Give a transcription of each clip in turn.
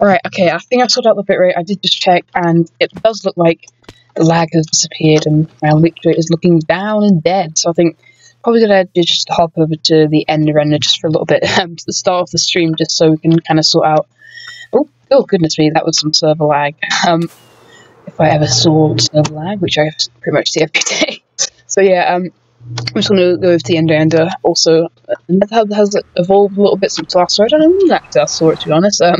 Alright, okay, I think I sorted out the bitrate. I did just check, and it does look like the lag has disappeared, and my bitrate is looking down and dead. So I think probably gonna just hop over to the ender just for a little bit to the start of the stream, just so we can kind of sort out. Oh goodness me, that was some server lag. If I ever saw server lag, which I pretty much see every day. So yeah, I'm just going to go over to the ender. Also, the hub has evolved a little bit since last saw it. I don't know exactly I saw it, to be honest. I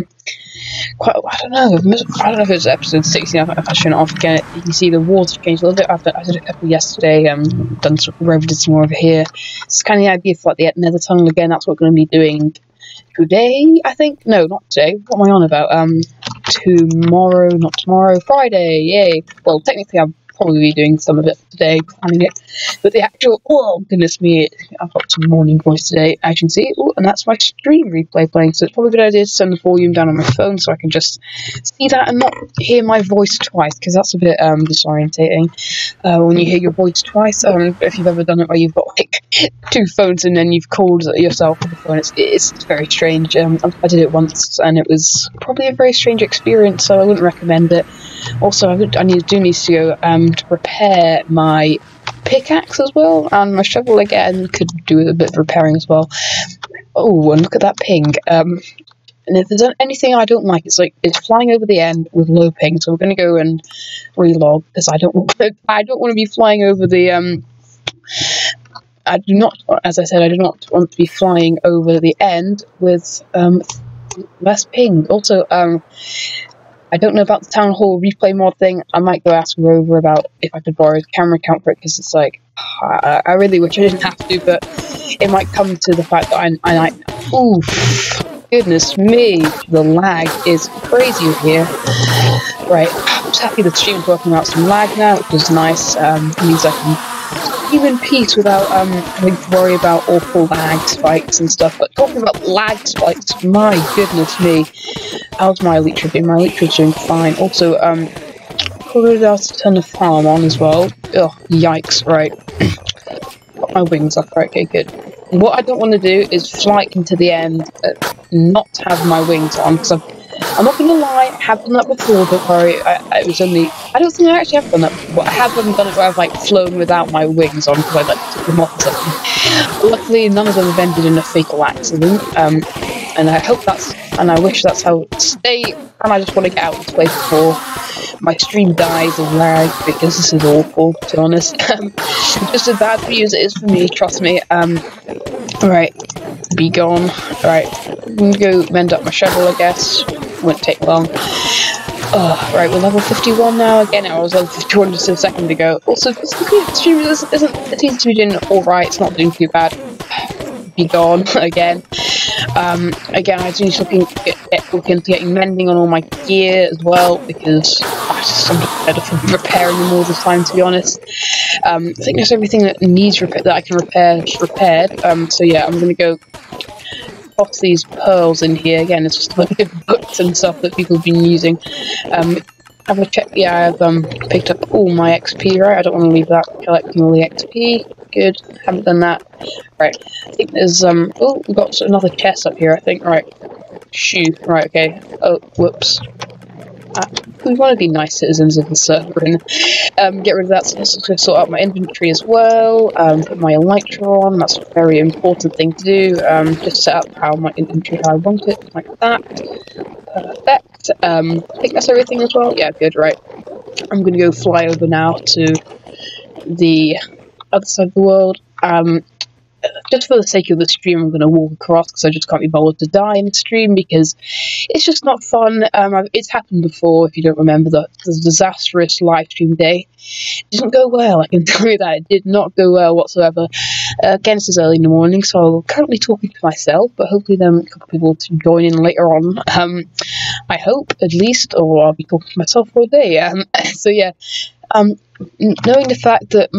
don't know if it's episode 16. If I shouldn't off again, you can see the walls have changed a little bit. I did a couple yesterday. Did some more over here. It's kind of the idea for like the nether tunnel again. That's what we're going to be doing today, I think. No, not today. What am I on about? Tomorrow, not tomorrow. Friday. Yay! Well, technically, I'm probably be doing some of it today, planning it, but the actual, oh goodness me, I've got some morning voice today, as you can see. Oh, and that's my stream replay playing, so it's probably a good idea to turn the volume down on my phone so I can just see that and not hear my voice twice, because that's a bit disorientating when you hear your voice twice. If you've ever done it where you've got like two phones and then you've called yourself on the phone, it's very strange. I did it once and it was probably a very strange experience, so I wouldn't recommend it. Also, I do need to go to repair my pickaxe as well, and my shovel again could do a bit of repairing as well. Oh, and look at that ping. And if there's anything I don't like, it's flying over the end with low ping. So we're going to go and relog because I don't want to be flying over the I do not want to be flying over the end with less ping. Also, I don't know about the Town Hall replay mod thing. I might go ask Rover about if I could borrow his camera account for it, because it's like, I really wish I didn't have to, but it might come to the fact that I oof, goodness me, the lag is crazy over here. Right, I'm just happy the stream's working out some lag now, which is nice. It means I can stream in peace without having to worry about awful lag spikes and stuff. But talking about lag spikes, my goodness me. How's my Elytra doing? My Elytra's doing fine. Also, probably have to turn the farm on as well. Ugh, yikes, right. Got my wings off, right, okay, good. What I don't want to do is fly into the end, not have my wings on, because I'm not going to lie, I have done that before, don't worry. I don't think I actually have done that before. I haven't done it where I've like flown without my wings on, because I like took them off or something. Luckily, none of them have ended in a fatal accident. And I hope and I wish that's how it stay, and I just want to get out of this place before my stream dies of lag, because this is awful, to be honest. Just as bad for you as it is for me, trust me. Alright, be gone. Alright, I'm gonna go mend up my shovel, I guess. Won't take long. Right, we're level 51 now. Again, I was level 51 just a second ago. Also, the stream it seems to be doing alright, it's not doing too bad. Be gone again. Again, I do need to look into getting mending on all my gear as well, because I'm just better for repairing them all the time, to be honest. I think there's everything that needs that I can repair repaired. So yeah, I'm gonna go toss these pearls in here. Again, it's just like books and stuff that people have been using. Have a check. Yeah, I've picked up all my XP, right? I don't want to leave that collecting all the XP. Good, haven't done that. Right, I think there's oh, we've got another chest up here, I think. Right, shoot. Right, okay. Oh, whoops. We want to be nice citizens of the server and get rid of that. So let's just sort out my inventory as well. Put my elytra on. That's a very important thing to do. Just set up how my inventory how I want it, like that. Perfect. I think that's everything as well. Yeah, good. Right. I'm gonna go fly over now to the other side of the world. Just for the sake of the stream, I'm going to walk across, because I just can't be bothered to die in the stream, because it's just not fun. It's happened before, if you don't remember, the disastrous live stream day. It didn't go well, I can tell you that. It did not go well whatsoever. Again, this is early in the morning, so I'm currently talking to myself, but hopefully then a couple of people to join in later on. I hope, at least, or I'll be talking to myself all day. So yeah, knowing the fact that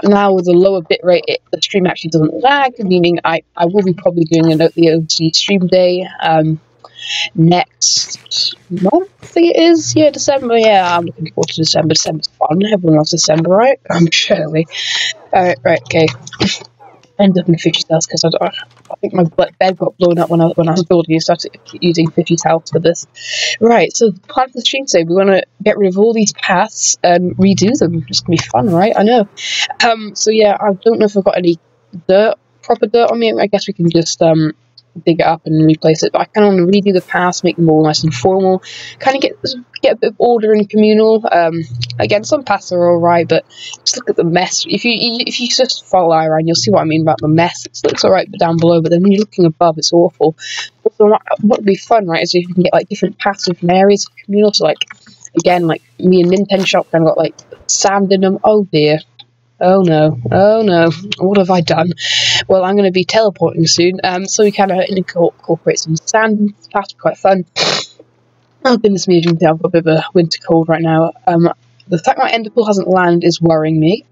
now with a lower bitrate, the stream actually doesn't lag, meaning I will be probably doing the OC stream day next month, I think it is. Yeah, December. Yeah, I'm looking forward to December. December's fun. Everyone loves December, right? Surely. Alright, right, okay. end up in fishy cells because I think my bed got blown up when I was building it, so I started using fishy cells for this. Right, so the plan for the stream today, we want to get rid of all these paths and redo them. It's going to be fun, right? I know. So yeah, I don't know if I've got any proper dirt on me. I guess we can just dig it up and replace it, but I kind of want to redo the paths, make them all nice and formal, kind of get a bit of order in Communal. Again, some paths are alright, but just look at the mess. If you just follow around, you'll see what I mean about the mess. It looks alright down below, but then when you're looking above, it's awful. Also, what would be fun, right, is if you can get like different paths, different areas of Communal. So like, again, like me and Nintendo Shop kind of got like sand in them. Oh dear. Oh no, what have I done? Well, I'm going to be teleporting soon, so we kind of incorporate some sand into the path, quite fun. Oh goodness me, I've got a bit of a winter cold right now. The fact my enderpearl hasn't landed is worrying me.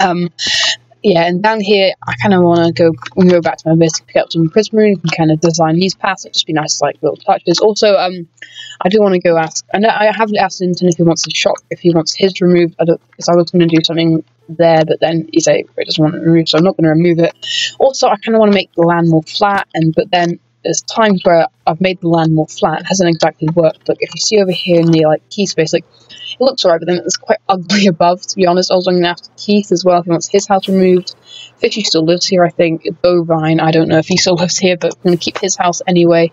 Yeah, and down here, I kind of want to go back to my base to pick up some prismarine and kind of design these paths. It'd just be nice, like, little touches. Also, I do want to go ask, I know I haven't asked Nintendo if he wants the shop, if he wants his removed. Because I was going to do something there, but then he said he doesn't want it removed, so I'm not going to remove it. Also, I kind of want to make the land more flat, but then there's times where I've made the land more flat. It hasn't exactly worked. Like, if you see over here in the, like, key space, like, it looks alright, but then it's quite ugly above, to be honest. Also, I'm going to ask Keith as well if he wants his house removed. Fishy still lives here, I think. Bovine, I don't know if he still lives here, but I'm going to keep his house anyway.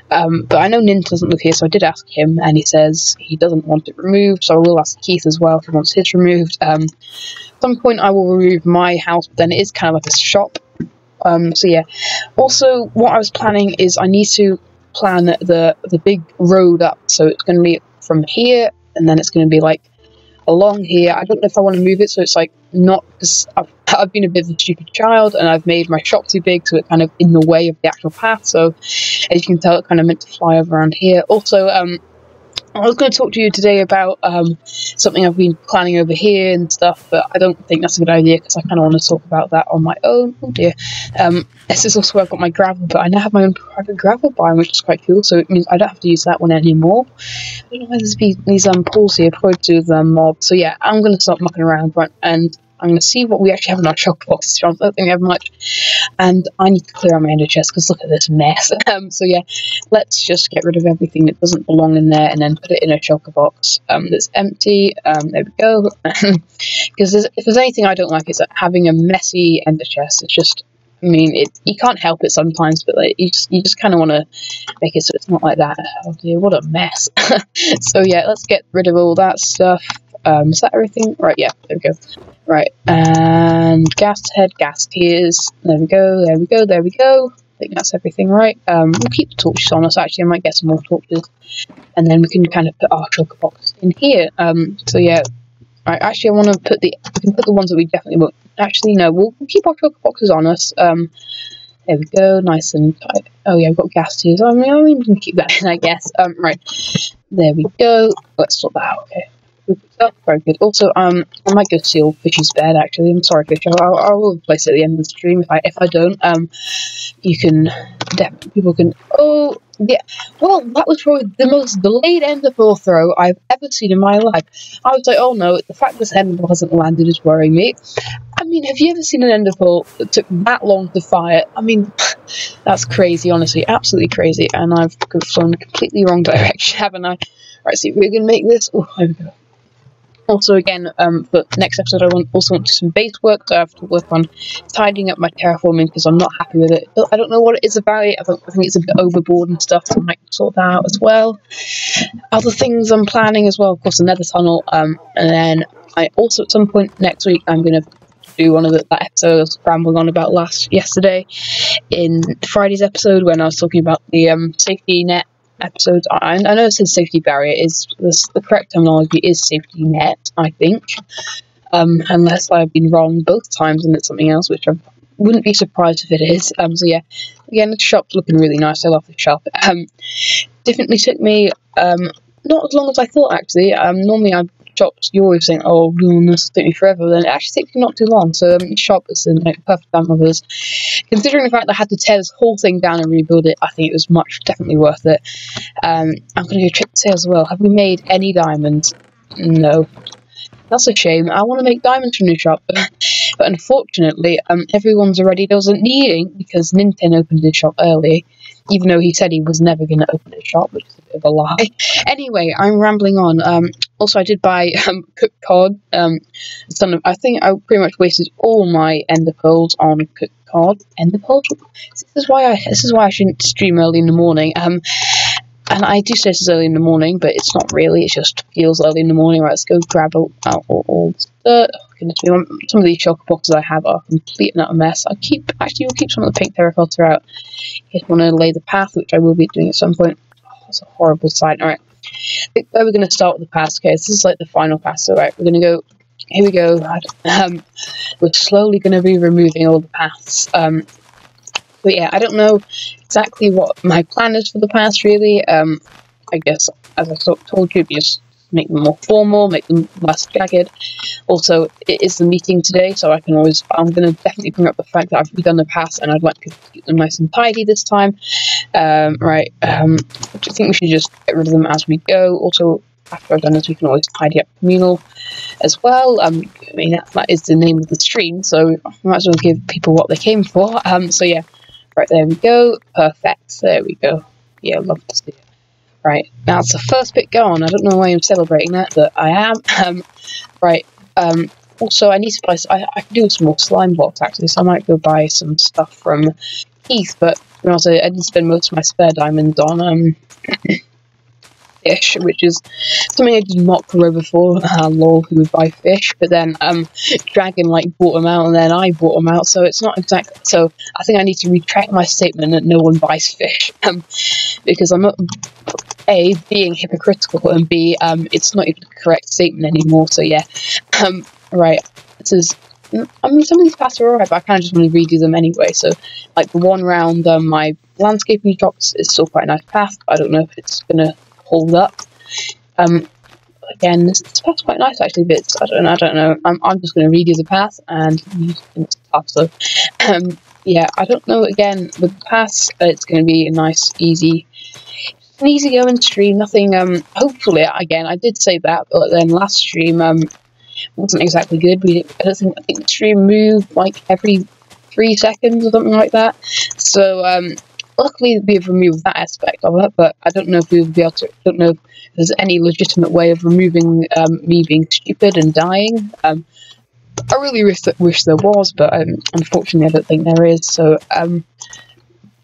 But I know Nint doesn't live here, so I did ask him, and he says he doesn't want it removed, so I will ask Keith as well if he wants his removed. At some point, I will remove my house, but then it is kind of like a shop. So yeah. Also, what I was planning is I need to plan the big road up, so it's going to be from here, and then it's going to be like along here. I don't know if I want to move it so it's like not, because I've been a bit of a stupid child and I've made my shop too big, so it's kind of in the way of the actual path. So as you can tell, it kind of meant to fly over around here. Also, I was going to talk to you today about something I've been planning over here and stuff, but I don't think that's a good idea because I kind of want to talk about that on my own. Oh dear. This is also where I've got my gravel, but I now have my own private gravel biome, which is quite cool, so it means I don't have to use that one anymore. I don't know why there's these pools here, probably to the mob. So yeah, I'm going to start mucking around, right, and I'm going to see what we actually have in our chocolate boxes. I don't think we have much. And I need to clear out my ender chest because look at this mess. So yeah, let's just get rid of everything that doesn't belong in there and then put it in a chocolate box that's empty. There we go. Because if there's anything I don't like, it's having a messy ender chest. It's just, I mean, you can't help it sometimes, but like, you just kind of want to make it so it's not like that. Oh dear, what a mess. So yeah, let's get rid of all that stuff. Is that everything? Right, yeah, there we go. Right, and gas head, gas gears. There we go, there we go, there we go. I think that's everything, right? We'll keep the torches on us, actually. I might get some more torches. And then we can kind of put our chocolate box in here. So yeah, right, actually I want to put we can put the ones that we definitely won't. Actually, no, we'll keep our chocolate boxes on us. There we go, nice and tight. Oh yeah, we've got gas gears. I mean, we can keep that in, I guess. Right, there we go. Let's sort that out, okay. Very good. Also, I might go steal Fishy's bed. Actually, I'm sorry, Fish. I will place it at the end of the stream. If I don't, you can people can. Oh yeah. Well, that was probably the most delayed enderpearl throw I've ever seen in my life. I was like, oh no, the fact this enderpearl hasn't landed is worrying me. I mean, have you ever seen an enderpearl that took that long to fire? I mean, that's crazy. Honestly, absolutely crazy. And I've flown completely wrong direction, haven't I? Right, see if we can make this. Oh, there we go. Also, again, for next episode, I also want to do some base work, so I have to work on tidying up my terraforming because I'm not happy with it. I don't know what it is about it. I think it's a bit overboard and stuff, so I might sort that out as well. Other things I'm planning as well, of course, another tunnel, and then I also, at some point next week, I'm going to do one of that episode I was rambling on about yesterday in Friday's episode when I was talking about the safety net episodes. I know it says safety barrier, the correct terminology is safety net, I think, unless I've been wrong both times and it's something else, which I wouldn't be surprised if it is. So yeah, again, the shop's looking really nice. I love the shop. Definitely took me not as long as I thought, actually. Normally shops, you always think, oh, this will take me forever, then it actually takes me not too long. So the shop is in perfect time of us. Considering the fact that I had to tear this whole thing down and rebuild it, I think it was definitely worth it. I'm going to go check the sales as well. Have we made any diamonds? No. That's a shame. I want to make diamonds from the shop, but unfortunately, everyone's already doesn't needing because Nintendo opened his shop early, even though he said he was never going to open his shop, which is a bit of a lie. Anyway, I'm rambling on. Also, I did buy cooked cod. I think I pretty much wasted all my ender pearls on cooked cod. Ender pearls. This is why I shouldn't stream early in the morning. And I do say this is early in the morning, but it's not really. It just feels early in the morning. Right, let's go grab all the dirt. Oh, goodness me, some of these chocolate boxes I have are complete and utter mess. We'll keep some of the pink terracotta out. You just want to lay the path, which I will be doing at some point. Oh, that's a horrible sight. All right, where we're going to start with the path. Okay, this is like the final path. So, right, we're going to go. Here we go. We're slowly going to be removing all the paths. But yeah, I don't know exactly what my plan is for the paths, really. I guess, as I sort of told you, just make them more formal, make them less jagged. Also, it is the meeting today, so I'm going to definitely bring up the fact that I've redone the paths and I'd like to keep them nice and tidy this time. Right, I think we should just get rid of them as we go. Also, after I've done this, we can always tidy up Communal as well. I mean, that is the name of the stream, so I might as well give people what they came for. So yeah. Right, there we go. Perfect. There we go. Yeah, love to see it. Right, now it's the first bit gone. I don't know why I'm celebrating that, but I am. Right, also I need to buy... I can do some more slime blocks, actually, so I might go buy some stuff from Keith, but I did spend most of my spare diamonds on, fish, which is something I did not grow before. Lol, who would buy fish, but then Dragon bought them out, and then I bought them out, so it's not exactly. So I think I need to retract my statement that no one buys fish, because I'm not A, being hypocritical, and B, it's not even the correct statement anymore. So yeah, right. This is. I mean, some of these paths are alright, but I kind of just want to redo them anyway. So, like the one round my landscaping drops is still quite a nice path. But I don't know if it's gonna hold up. Again, this path's quite nice actually, but I don't know. I'm just going to redo the path and it's tough. So, yeah, I don't know. Again, with the paths, it's going to be a nice, an easy going stream. Nothing. Hopefully, again, I did say that, but then last stream wasn't exactly good. I think the stream moved like every 3 seconds or something like that. So, luckily, we've removed that aspect of it, but I don't know if we will be able to. I don't know if there's any legitimate way of removing me being stupid and dying. I really wish there was, but unfortunately, I don't think there is. So,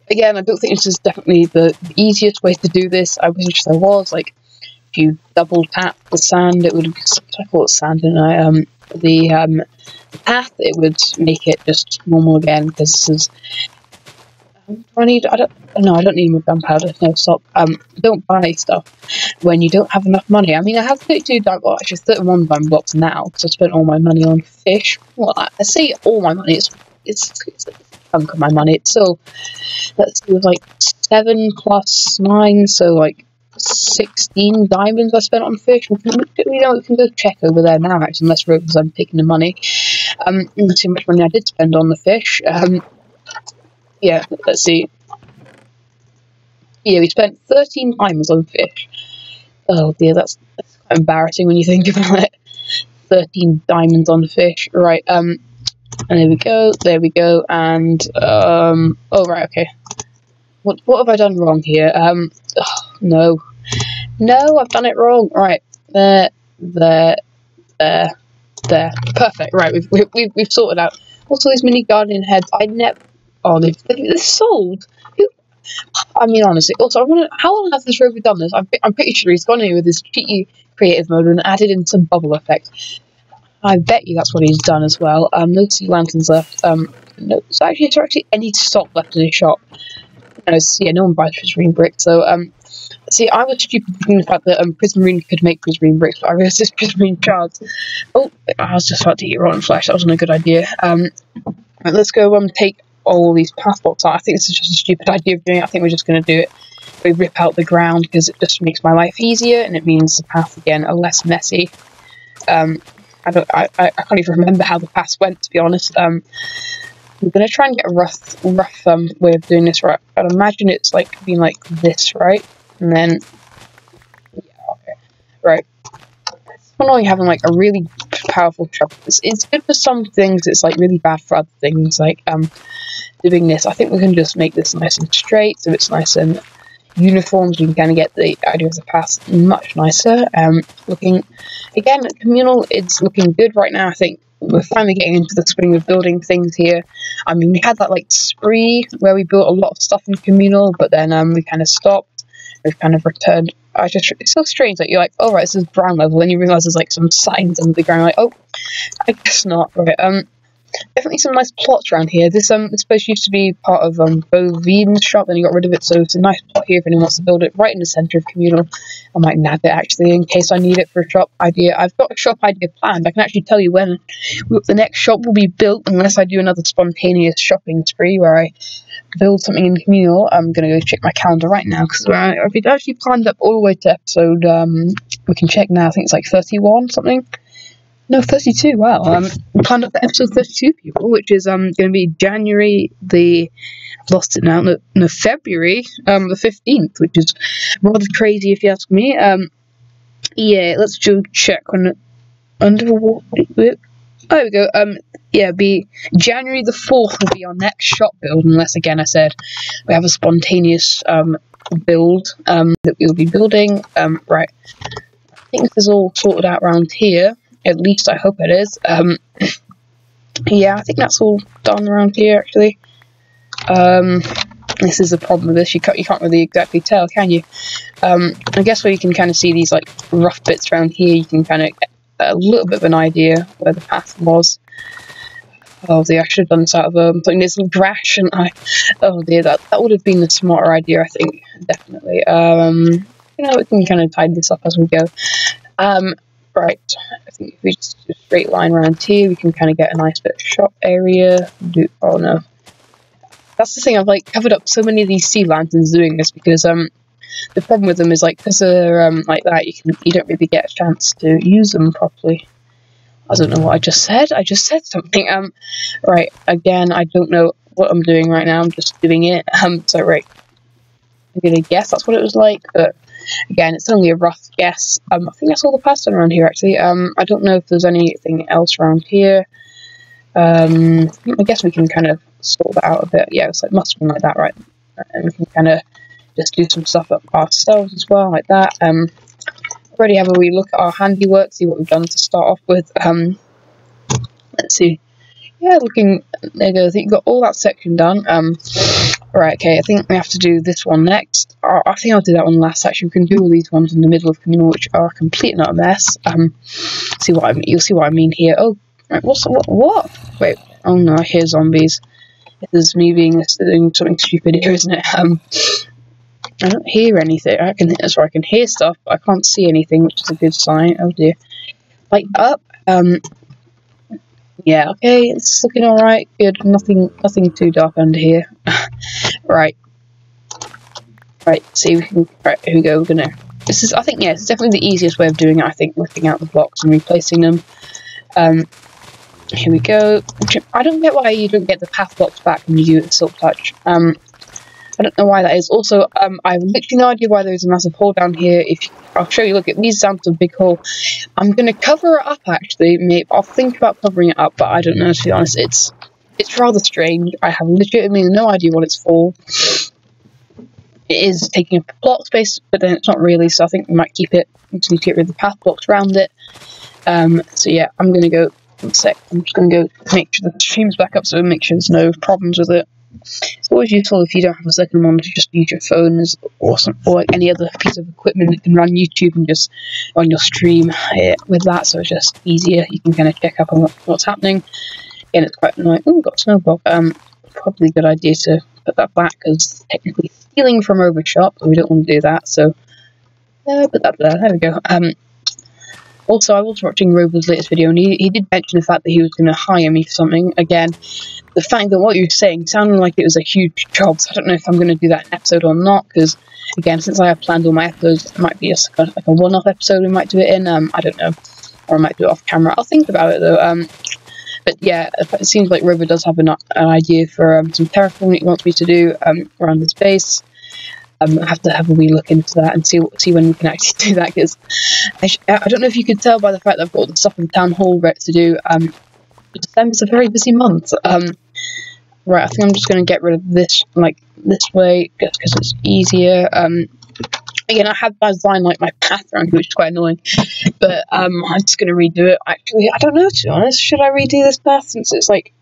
again, I don't think this is definitely the easiest way to do this. I wish there was. Like, if you double tap the sand, it would. I call it sand, and the path, it would make it just normal again. Because this is. I don't need more gunpowder. No, stop. Don't buy stuff when you don't have enough money. I mean, I have 31 diamond blocks now because I spent all my money on fish. Well, I say all my money. It's a chunk of my money. It's still, let's see, it was like 7 plus 9, so like 16 diamonds I spent on fish. We can go check over there now, actually, unless because I'm taking the money. See how much money I did spend on the fish. Yeah, let's see. Yeah, we spent 13 diamonds on fish. Oh dear, that's quite embarrassing when you think about it. 13 diamonds on fish. Right, and there we go, and, oh, right, okay. What have I done wrong here? Oh, no. No, I've done it wrong. Right, there. Perfect, right, we've sorted out. Also, these mini gardening heads, oh, they're sold. I mean, honestly. Also, how long has this rover done this? I'm pretty sure he's gone in with his cheeky creative mode and added in some bubble effect. I bet you that's what he's done as well. No sea lanterns left. No, so actually, any stock left in his shop. Yeah, no one buys prismarine bricks. So, see, I was stupid in the fact that prismarine could make prismarine bricks, but I realized it's prismarine shards. Oh, I was just about to eat rotten flesh. That wasn't a good idea. Right, let's go take all these path blocks out. I think this is just a stupid idea of doing it. I think we're just going to do it. We rip out the ground because it just makes my life easier, and it means the path again are less messy. I can't even remember how the paths went, to be honest. I'm going to try and get a rough way of doing this. Right, I'd imagine it's like being like this, right? And then, yeah, okay, right. It's annoying having like a really powerful shop. It's good for some things, it's like really bad for other things, like doing this. I think we can just make this nice and straight, so it's nice and uniform, so you can kind of get the idea of the path much nicer. Looking, again, Communal, it's looking good right now. I think we're finally getting into the swing of building things here. I mean, we had that like spree where we built a lot of stuff in Communal, but then we kind of stopped. We've kind of returned. It's so strange that you're like, oh right, this is ground level, and you realise there's like some signs under the ground. Like, oh, I guess not. Right. Definitely some nice plots around here. This place used to be part of Bo Veden's shop, then he got rid of it, so it's a nice plot here if anyone wants to build it right in the centre of Communal. I might nab it actually in case I need it for a shop idea. I've got a shop idea planned. I can actually tell you when the next shop will be built, unless I do another spontaneous shopping spree where I build something in Communal. I'm going to go check my calendar right now, because I've actually planned up all the way to episode, we can check now, I think it's like 31 something. No, 32, wow. We planned up for episode 32, people, which is going to be January I've lost it now, no, February the 15th, which is rather crazy if you ask me. Yeah, let's do check when underwater. There we go. Yeah, be January the 4th will be our next shop build, unless again I said we have a spontaneous build that we'll be building. Right. I think this is all sorted out around here. At least I hope it is. Yeah, I think that's all done around here actually. This is the problem with this. You can't really exactly tell, can you? I guess where you can kind of see these like rough bits around here, you can kind of get a little bit of an idea where the path was. Oh dear, I should have done this out of something this grass, shouldn't I? Oh dear, that would have been the smarter idea, I think, definitely. You know, we can kind of tidy this up as we go. Right, I think if we just do a straight line around here, we can kind of get a nice bit of shop area. Oh no. That's the thing, I've like covered up so many of these sea lanterns doing this, because the problem with them is like, because they're like that, you don't really get a chance to use them properly. I don't know what I just said. I just said something. Right, again, I don't know what I'm doing right now. I'm just doing it. So right, I'm gonna guess that's what it was like, but again, it's only a rough guess. I think that's all the paths around here actually. I don't know if there's anything else around here. I guess we can kind of sort that out a bit. Yeah, it must have been like that, right? And we can kind of just do some stuff up ourselves as well, like that. Already have a wee look at our handiwork, see what we've done to start off with. Let's see. Yeah, looking, there you go. I think you've got all that section done. Right, okay, I think we have to do this one next. I think I'll do that one last, actually. We can do all these ones in the middle of Communal, which are completely not a mess. See what I mean? You'll see what I mean here. Oh, right, what? Wait, oh no, I hear zombies. This is me doing something stupid here, isn't it? I don't hear anything. I can hear stuff, but I can't see anything, which is a good sign. Oh dear. Light up. Yeah, okay, it's looking alright. Good. Nothing too dark under here. Right. Right, see, we can, right, here we go. We're gonna, this is, I think, yeah, it's definitely the easiest way of doing it, I think, lifting out the blocks and replacing them. Here we go. I don't get why you don't get the path blocks back when you do it Silk Touch. I don't know why that is. Also, I have literally no idea why there is a massive hole down here. I'll show you, look, it leads down to a big hole. I'm going to cover it up, actually. Maybe I'll think about covering it up, but I don't know, to be honest. It's rather strange. I have legitimately no idea what it's for. It is taking up plot space, but then it's not really, so I think we might keep it. We just need to get rid of the path blocks around it. So yeah, I'm going to go, one sec, I'm just going to go make sure the stream's back up, so make sure there's no problems with it. It's always useful if you don't have a second monitor to just use your phone or like any other piece of equipment that can run YouTube and just on your stream with that, so it's just easier. You can kind of check up on what's happening. Again, it's quite annoying. Oh, got a snowball. Probably a good idea to put that back, because technically stealing from Overshop, but we don't want to do that, so put that there. There we go. Also, I was watching Rover's latest video, and he did mention the fact that he was going to hire me for something. Again, the fact that what you were saying sounded like it was a huge job, so I don't know if I'm going to do that in episode or not, because, again, since I have planned all my episodes, it might be just like a one-off episode we might do it in, I don't know, or I might do it off camera. I'll think about it, though. But yeah, it seems like Rover does have an idea for some terraforming he wants me to do around this base. I have to have a wee look into that and see when we can actually do that, because I don't know if you could tell by the fact that I've got all the stuff in the town hall ready to do. December's a very busy month. Right, I think I'm just going to get rid of this, like, this way, just because it's easier. Again, I have designed, like, my path around here, which is quite annoying, but, I'm just going to redo it. Actually, I don't know, to be honest. Should I redo this path, since it's, like,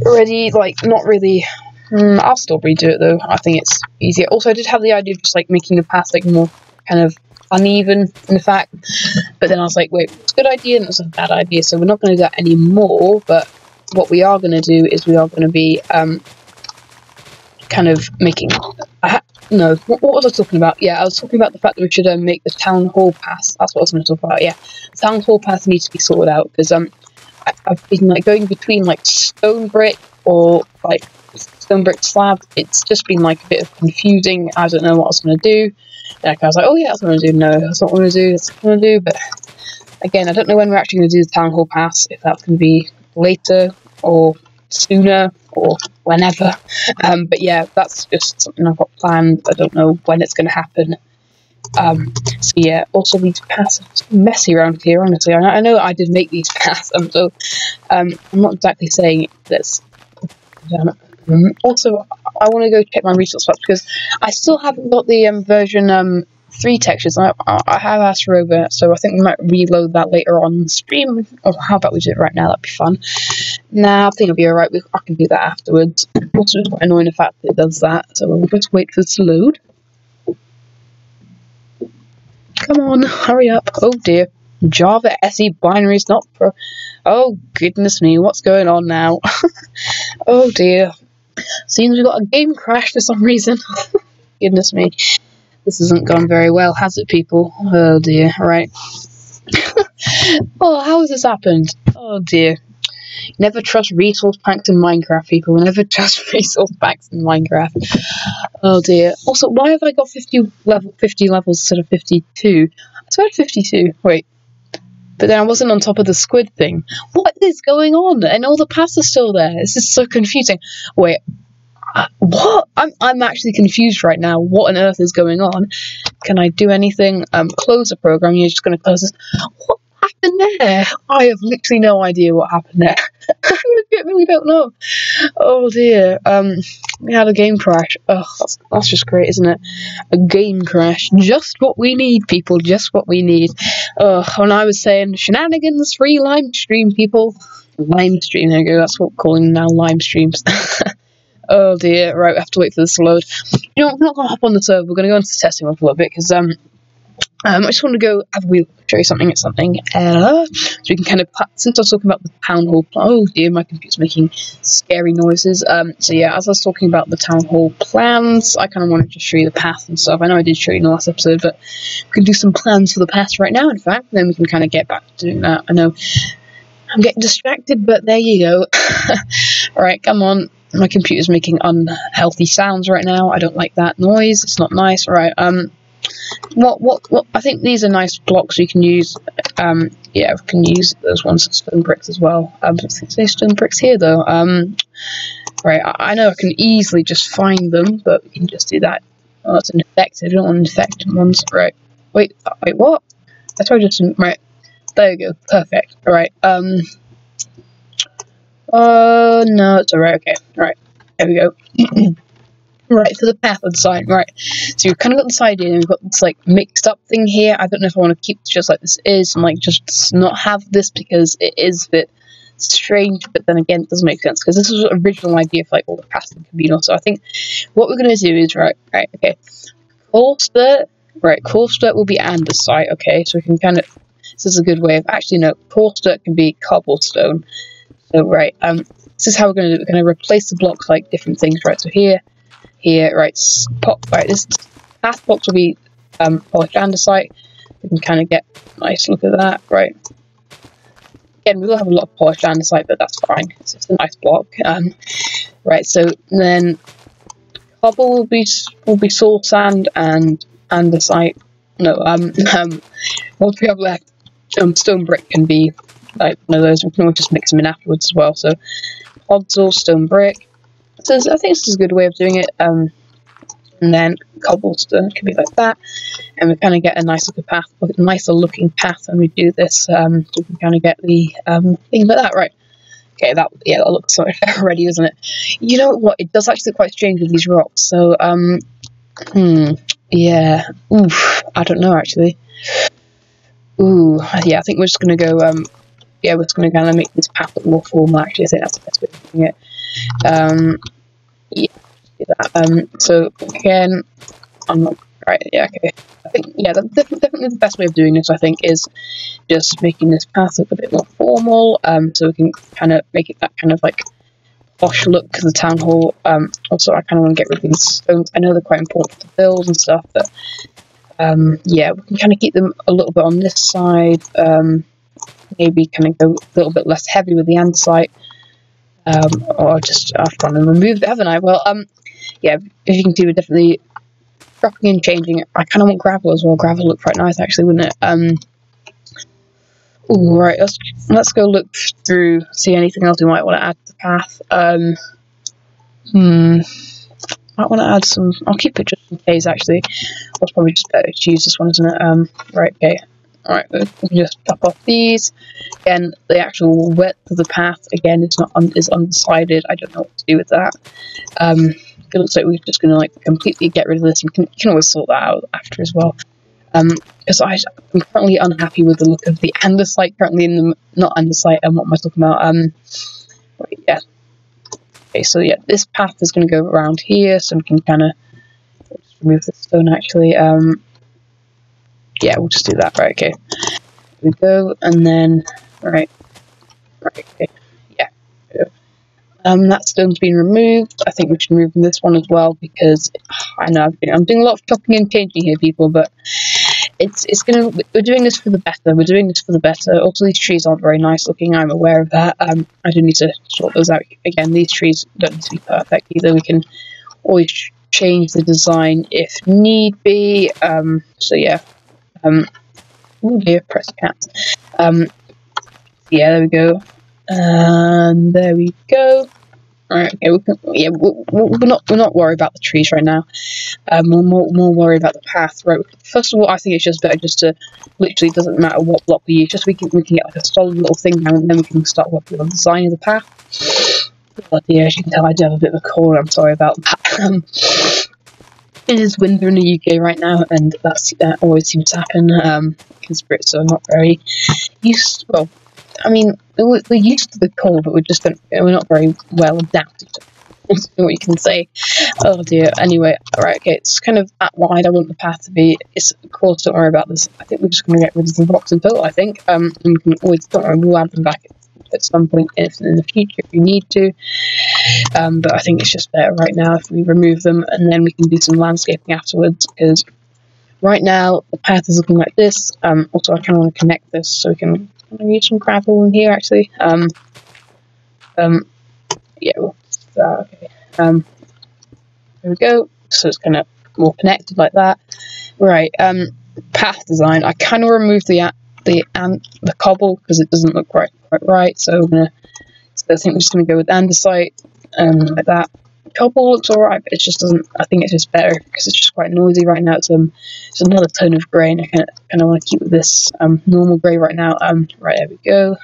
already, like, not really... I'll still redo it, though. I think it's easier. Also, I did have the idea of just, like, making the path, like, more kind of uneven, in fact, but then I was like, wait, it's a good idea, and it's a bad idea, so we're not going to do that anymore, but what we are going to do is we are going to be kind of making... no, what was I talking about? Yeah, I was talking about the fact that we should make the town hall pass. That's what I was going to talk about, yeah. The town hall pass needs to be sorted out, because I've been like going between like stone brick or like stone brick slab. It's just been like a bit of confusing. I don't know what I was going to do. And I was like, oh yeah, that's what I'm going to do. No, that's not what I'm going to do. That's what I'm going to do. But again, I don't know when we're actually going to do the town hall pass, if that's going to be later or sooner or whenever, but yeah, that's just something I've got planned. I don't know when it's going to happen. So yeah, also these paths are messy around here, honestly. I know I did make these paths, so I'm not exactly saying this. Also, I want to go check my resource box, because I still haven't got the version 3 textures. I have asked for over, so I think we might reload that later on the stream. Or how about we do it right now? That'd be fun. Nah, I think it'll be alright. I can do that afterwards. Also, it's quite annoying the fact that it does that, so we'll just wait for this to load. Come on, hurry up. Oh dear. Java SE binaries not pro. Oh goodness me, what's going on now? Oh dear. Seems we got a game crash for some reason. Goodness me. This hasn't gone very well, has it, people? Oh dear, right. Oh, how has this happened? Oh dear. Never trust resource packs in Minecraft, people. Never trust resource packs in Minecraft. Oh dear. Also, why have I got 50 levels instead of 52? I swear 52. Wait. But then I wasn't on top of the squid thing. What is going on? And all the paths are still there. This is so confusing. Wait. What? I'm actually confused right now. What on earth is going on? Can I do anything? Close the program. You're just going to close this. What happened there? I have literally no idea what happened there. I really don't know. Oh dear. We had a game crash. Oh, that's just great, isn't it? A game crash. Just what we need, people. Just what we need. When I was saying shenanigans, free lime stream, people. Lime stream. There you go. That's what we're calling them now. Lime streams. Oh dear, right, we have to wait for this to load. You know, we're not going to hop on the server, we're going to go into the testing one for a little bit, because I just want to go have a wee show you something. So we can kind of, since I was talking about the town hall, oh dear, my computer's making scary noises. So yeah, as I was talking about the town hall plans, I kind of wanted to show you the path and stuff. I know I did show you in the last episode, but we can do some plans for the path right now, in fact, and then we can kind of get back to doing that. I know I'm getting distracted, but there you go. Alright, come on. My computer's making unhealthy sounds right now. I don't like that noise. It's not nice. Right. What? I think these are nice blocks we can use. Yeah, we can use those ones, stone bricks as well. Say stone bricks here though. Right. I know I can easily just find them, but we can just do that. Oh, it's infected. I don't want infected ones. Right. Wait. What? I tried just right. There you go. Perfect. All right. No, it's alright, okay. Right, there we go. Right, so the path on the side, right. So you've kind of got this idea, and we've got this, like, mixed up thing here. I don't know if I want to keep it just like this is, and, like, just not have this, because it is a bit strange, but then again, it doesn't make sense, because this was the original idea for, like, all the paths in Communal. So I think what we're going to do is, right, okay. Course dirt will be andesite, okay, so we can kind of, this is a good way of, actually, no, coarse dirt can be cobblestone. So, right, this is how we're going to do it. We're going to replace the blocks like different things, right? So here, right, right, this path box will be polished andesite. We can kind of get a nice look at that, right? Again, we will have a lot of polished andesite, but that's fine. It's just a nice block. Right, so then cobble will be soul sand and andesite. No, what do we have left? Stone brick can be like one of those. We can always just mix them in afterwards as well. So podzol, stone brick. So I think this is a good way of doing it. And then cobblestone. It could be like that, and we kind of get a nicer looking path when we do this. So we can kind of get the thing like that, right? Okay, that looks so fair already, isn't it? You know what? It does actually look quite strange with these rocks. So yeah, oof, I don't know actually. Ooh, yeah, I think we're just gonna go. Yeah, we're just gonna kind of make this path look more formal. Actually, I think that's the best way of doing it. Yeah, do that. So again, I'm not right. Yeah, okay. I think that's definitely the best way of doing this. I think is just making this path look a bit more formal. So we can kind of make it that kind of like posh look to the town hall. Also, I kind of want to get rid of these stones. I know they're quite important to build and stuff, but yeah, we can kind of keep them a little bit on this side. Maybe kind of go a little bit less heavy with the andesite. Or just I've gone and removed it, haven't I? Well, yeah, if you can see, we're definitely dropping and changing it. I kind of want gravel as well. Gravel look quite nice, actually, wouldn't it? Ooh, right, let's go look through, see anything else we might want to add to the path. Might want to add some. I'll keep it just in case. Actually, it's probably just better to use this one, isn't it? Right, okay. Alright, we can just top off these. Again, the actual width of the path, again, is undecided. I don't know what to do with that. It looks like we're just going to like completely get rid of this. You can always sort that out after as well. Because I'm currently unhappy with the look of the andesite currently in the, not andesite, what am I talking about? Right, yeah. Okay, so yeah, this path is going to go around here, so we can kind of remove the stone actually. Yeah, we'll just do that. Right, okay. Here we go, and then right, okay, yeah. That stone's been removed. I think we should remove this one as well because I know I'm doing a lot of chopping and changing here, people, but we're doing this for the better. We're doing this for the better. Also, these trees aren't very nice looking. I'm aware of that. I do need to sort those out. Again, these trees don't need to be perfect either. We can always change the design if need be. So yeah. Oh dear, press cat. Yeah, there we go. And there we go. Alright, okay, we're not worried about the trees right now. We're more worried about the path. Right. First of all, I think it's just better just to literally doesn't matter what block we use. Just we can get like a solid little thing down, and then we can start working on the design of the path. Oh dear, as you can tell, I do have a bit of a cold. I'm sorry about that. It is winter in the UK right now, and that always seems to happen. Because Brits are not very used. Well, I mean, we're used to the cold, but we're not very well adapted to it. What you can say. Oh dear. Anyway, right, okay, it's kind of that wide I want the path to be. Of course, don't worry about this. I think we're just going to get rid of the rocks in total, I think. And we can always, don't worry, we'll add them back at some point in the future if we need to. But I think it's just better right now if we remove them, and then we can do some landscaping afterwards, because right now the path is looking like this. Also, I kind of want to connect this, so we can use some gravel in here actually. Yeah, okay. There we go. So it's kind of more connected like that. Right. Path design. I kind of removed the cobble because it doesn't look quite right. So I think we're just gonna go with andesite like that. Cobble looks alright, but it just doesn't. I think it's just better because it's just quite noisy right now. It's another tone of grey, and I kind of want to keep with this normal grey right now. Right, there we go.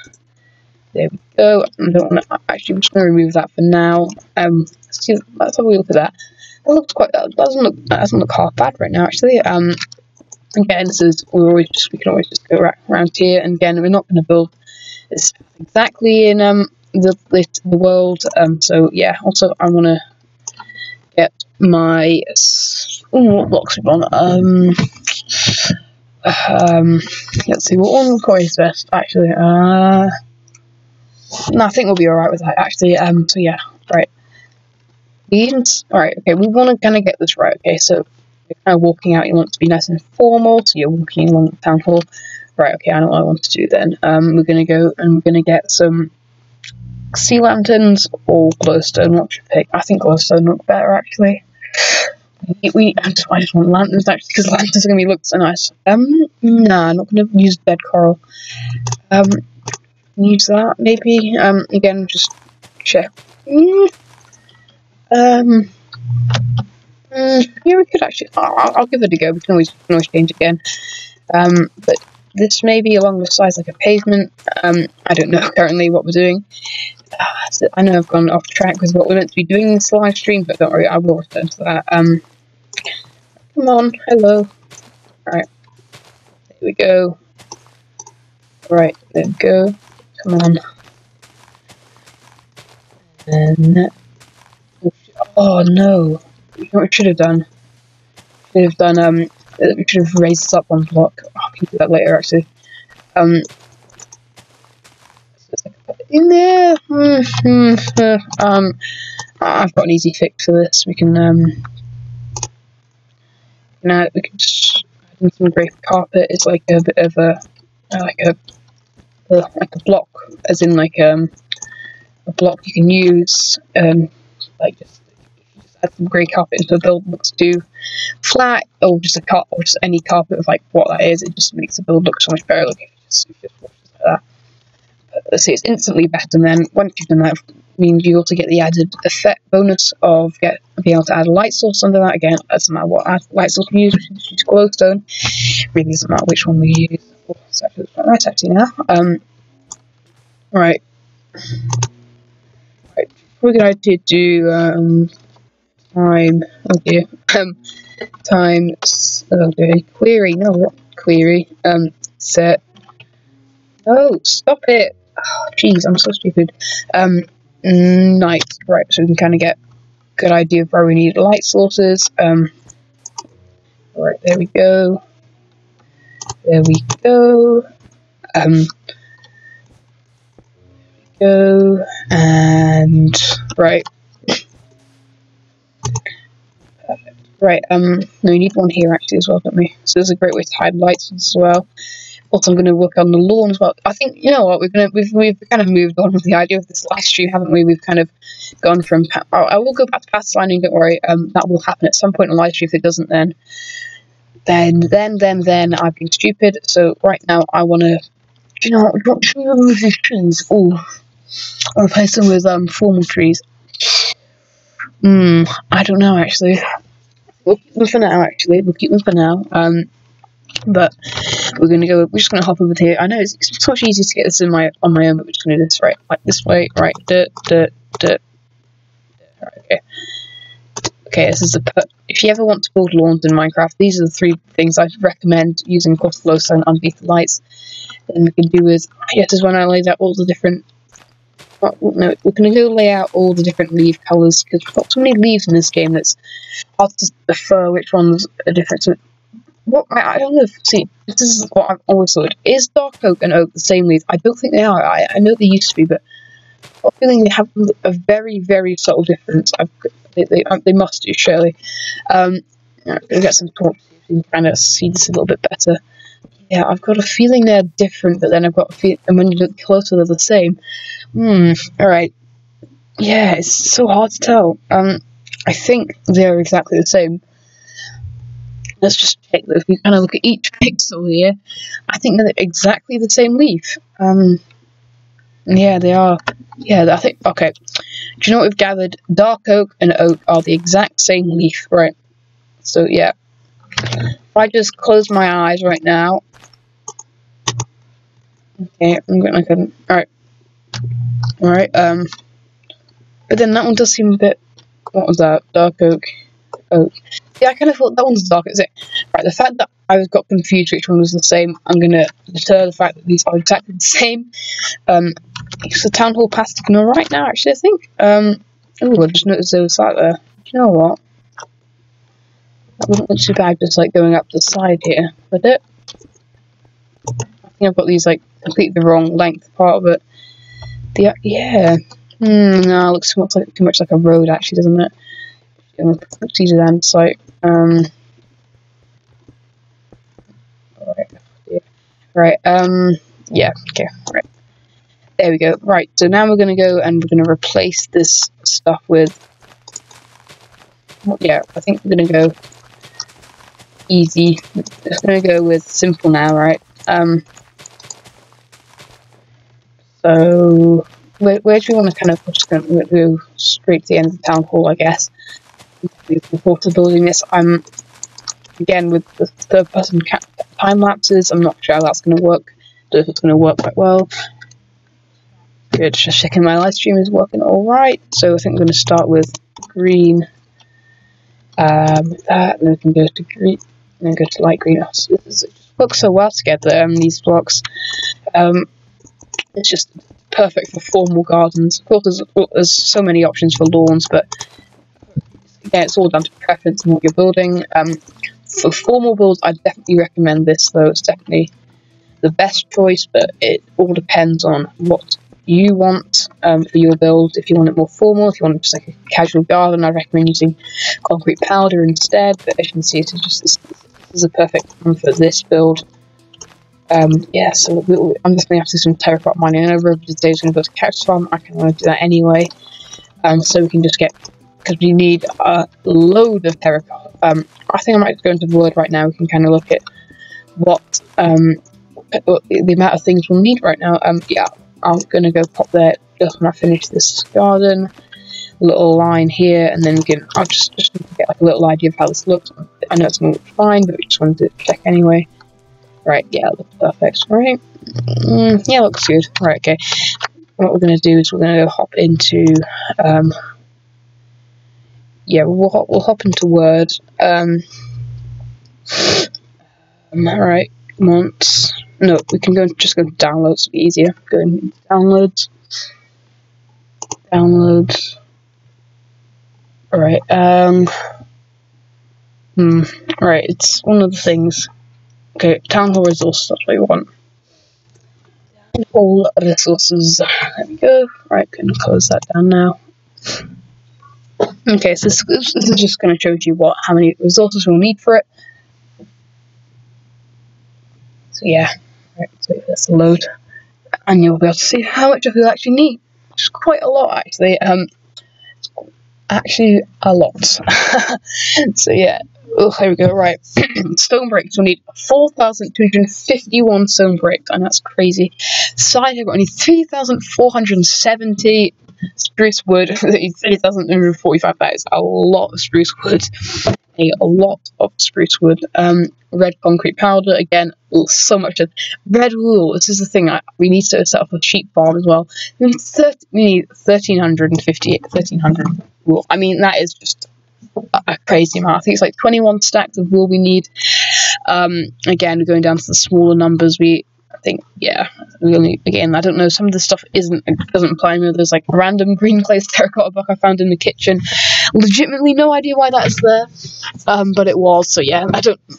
There we go. I don't want to actually. I'm just going to remove that for now. Let's have a look at that. That doesn't look half bad right now actually. Again, we can always just go around here, and again, we're not going to build this exactly in the world. So yeah. Also, I want to get my what blocks we want. Let's see what one quarry is best actually. No, I think we'll be alright with that actually. So yeah, right. Alright, okay, we want to kind of get this right. Okay, so you're kind of walking out, you want it to be nice and formal, so you're walking along the town hall. Right, okay, I know what I want to do then. We're going to go and we're going to get some sea lanterns or glowstone. What should we pick? I think glowstone look better actually. I just want lanterns actually, because lanterns are going to look so nice. Nah, I'm not going to use dead coral. Use that maybe. Again, just check. Yeah, we could actually. I'll give it a go. We can always change again. But this may be along the sides like a pavement. I don't know currently what we're doing. So I know I've gone off track with what we're meant to be doing in this live stream, but don't worry, I will return to that. Come on, hello. Alright, there we go. Right, there we go. Come on. And oh no, you know what we should have done? We should have raised this up one block. Oh, I can do that later actually. In there. I've got an easy fix for this. We can now we can just add in some grey carpet. It's like a bit of a like a block, as in like a block you can use. Like just add some grey carpet into the build. Looks too flat, or just a carpet, or just any carpet of like what that is. It just makes the build look so much better. Look, if you just wash it like that. Let's see, it's instantly better. And then once you've done that, it means you also get the added effect bonus of being able to add a light source under that. Again, it doesn't matter what light source we use. We can just use glowstone. Really doesn't matter which one we use. Oh, it's actually quite nice actually now. Right. We're going to do time. Oh dear. Times. Oh dear. Query. No, what query? Set. No, stop it. Oh, jeez, I'm so stupid. Night. Right, so we can kind of get a good idea of where we need light sources. Right, there we go. There we go. And right. Perfect. Right, no, we need one here actually as well, don't we? So there's a great way to hide lights as well. Also, I'm going to work on the lawn as well. I think, you know what, we've kind of moved on with the idea of this live stream, haven't we? We've kind of gone from. I will go back to path designing. Don't worry. That will happen at some point in the live stream. If it doesn't, then I've been stupid. So right now, I want to. Do you know what? What should we remove these trees? Oh, or replace them with formal trees. I don't know actually. We'll keep them for now. Actually, we'll keep them for now. But we're just gonna hop over here. I know it's so much easier to get this on my own, but we're just gonna do this right, like this way, right, right, okay. Okay, this is if you ever want to build lawns in Minecraft, these are the 3 things I'd recommend using glowstone underneath the lights. And we can do is, this is when I laid out all the different, no, we're gonna go lay out all the different leaf colours, because we've got so many leaves in this game that's hard to defer which ones are different. So what I don't know. See, this is what I've always thought. Is dark oak and oak the same leaf? I don't think they are. I know they used to be, but I'm feeling they have a very, very subtle difference. They must do, surely. We'll get some torches so you can kind of see this a little bit better. Yeah, I've got a feeling they're different, but then I've got a feeling, and when you look closer, they're the same. Alright. Yeah, it's so hard to tell. I think they're exactly the same. Let's just check that if we kind of look at each pixel here, I think they're exactly the same leaf. Yeah, they are. Yeah, I think, okay. Do you know what we've gathered? Dark oak and oak are the exact same leaf, right? So, yeah. If I just close my eyes right now. Okay, I'm going to, alright. Alright, but then that one does seem a bit, what was that? Dark oak, oak. Yeah, I kind of thought that one's dark, is it? Right, the fact that I got confused which one was the same, I'm going to deter the fact that these are exactly the same. It's the town hall path to the right now, actually, I think. Oh, I just noticed there was that there. Do you know what? That wouldn't look too bad just like going up the side here, would it? I think I've got these like completely the wrong length part of it. Yeah. No, it looks too much like a road, actually, doesn't it? Looks easier than sight. Right. Yeah. Okay. Right. There we go. Right. So now we're going to go and we're going to replace this stuff with. Yeah, I think we're going to go easy. We're going to go with simple now, right? So where do we want to kind of go straight to the end of the town hall, I guess. before building this. I'm again with the third-person time lapses. I'm not sure how that's going to work. Don't know if it's going to work quite well. Good. Just checking my live stream is working all right. So I think we're going to start with green. With that, and then we can go to green, and then go to light green. It just works so well together. These blocks. It's just perfect for formal gardens. Of course, there's so many options for lawns, but yeah, it's all down to preference and what you're building. For formal builds, I definitely recommend this, though. It's definitely the best choice, but it all depends on what you want for your build. If you want it more formal, if you want it just like a casual garden, I recommend using concrete powder instead. But as you can see, this is a perfect one for this build. Yeah, so I'm just going to have to do some terracotta mining. I know Rover today is going to go to cactus farm. I can do that anyway. So we can just get, because we need a load of terracotta. I think I might go into Word right now. We can kind of look at what the amount of things we'll need right now. Yeah, I'm going to go pop there just when I finish this garden. Little line here, and then we can. I'll just get like a little idea of how this looks. I know it's going to look fine, but we just wanted to check anyway. Right, yeah, it looks perfect. Right, yeah, looks good. Right, okay. What we're going to do is we're going to hop into, yeah, we'll hop into Word. Alright, months. No, we can just go to downloads. It'll be easier. Go into downloads. Downloads. Alright, right, it's one of the things. Okay, town hall resources, that's what we want. All resources. There we go. Right, can close that down now. Okay, so this is just going to show you how many resources we'll need for it. So yeah, right, let's wait for this to load, and you'll be able to see how much of you'll actually need. Which is quite a lot, actually. Actually, a lot. So yeah. Oh, here we go. Right, stone bricks. We'll need 4,251 stone bricks, and that's crazy. Side here, we'll need 3,470 spruce wood. 3,145. That is a lot of spruce wood. A lot of spruce wood. Red concrete powder. Again, so much of red wool. This is the thing. We need to set up a sheep farm as well. We need 1,300 wool. I mean, that is just a crazy amount. I think it's like 21 stacks of wool we need. Again, we're going down to the smaller numbers. I think, yeah, we only, again, I don't know, some of the stuff doesn't apply to me. There's like random green glazed terracotta block I found in the kitchen. Legitimately no idea why that's there, but it was. So yeah,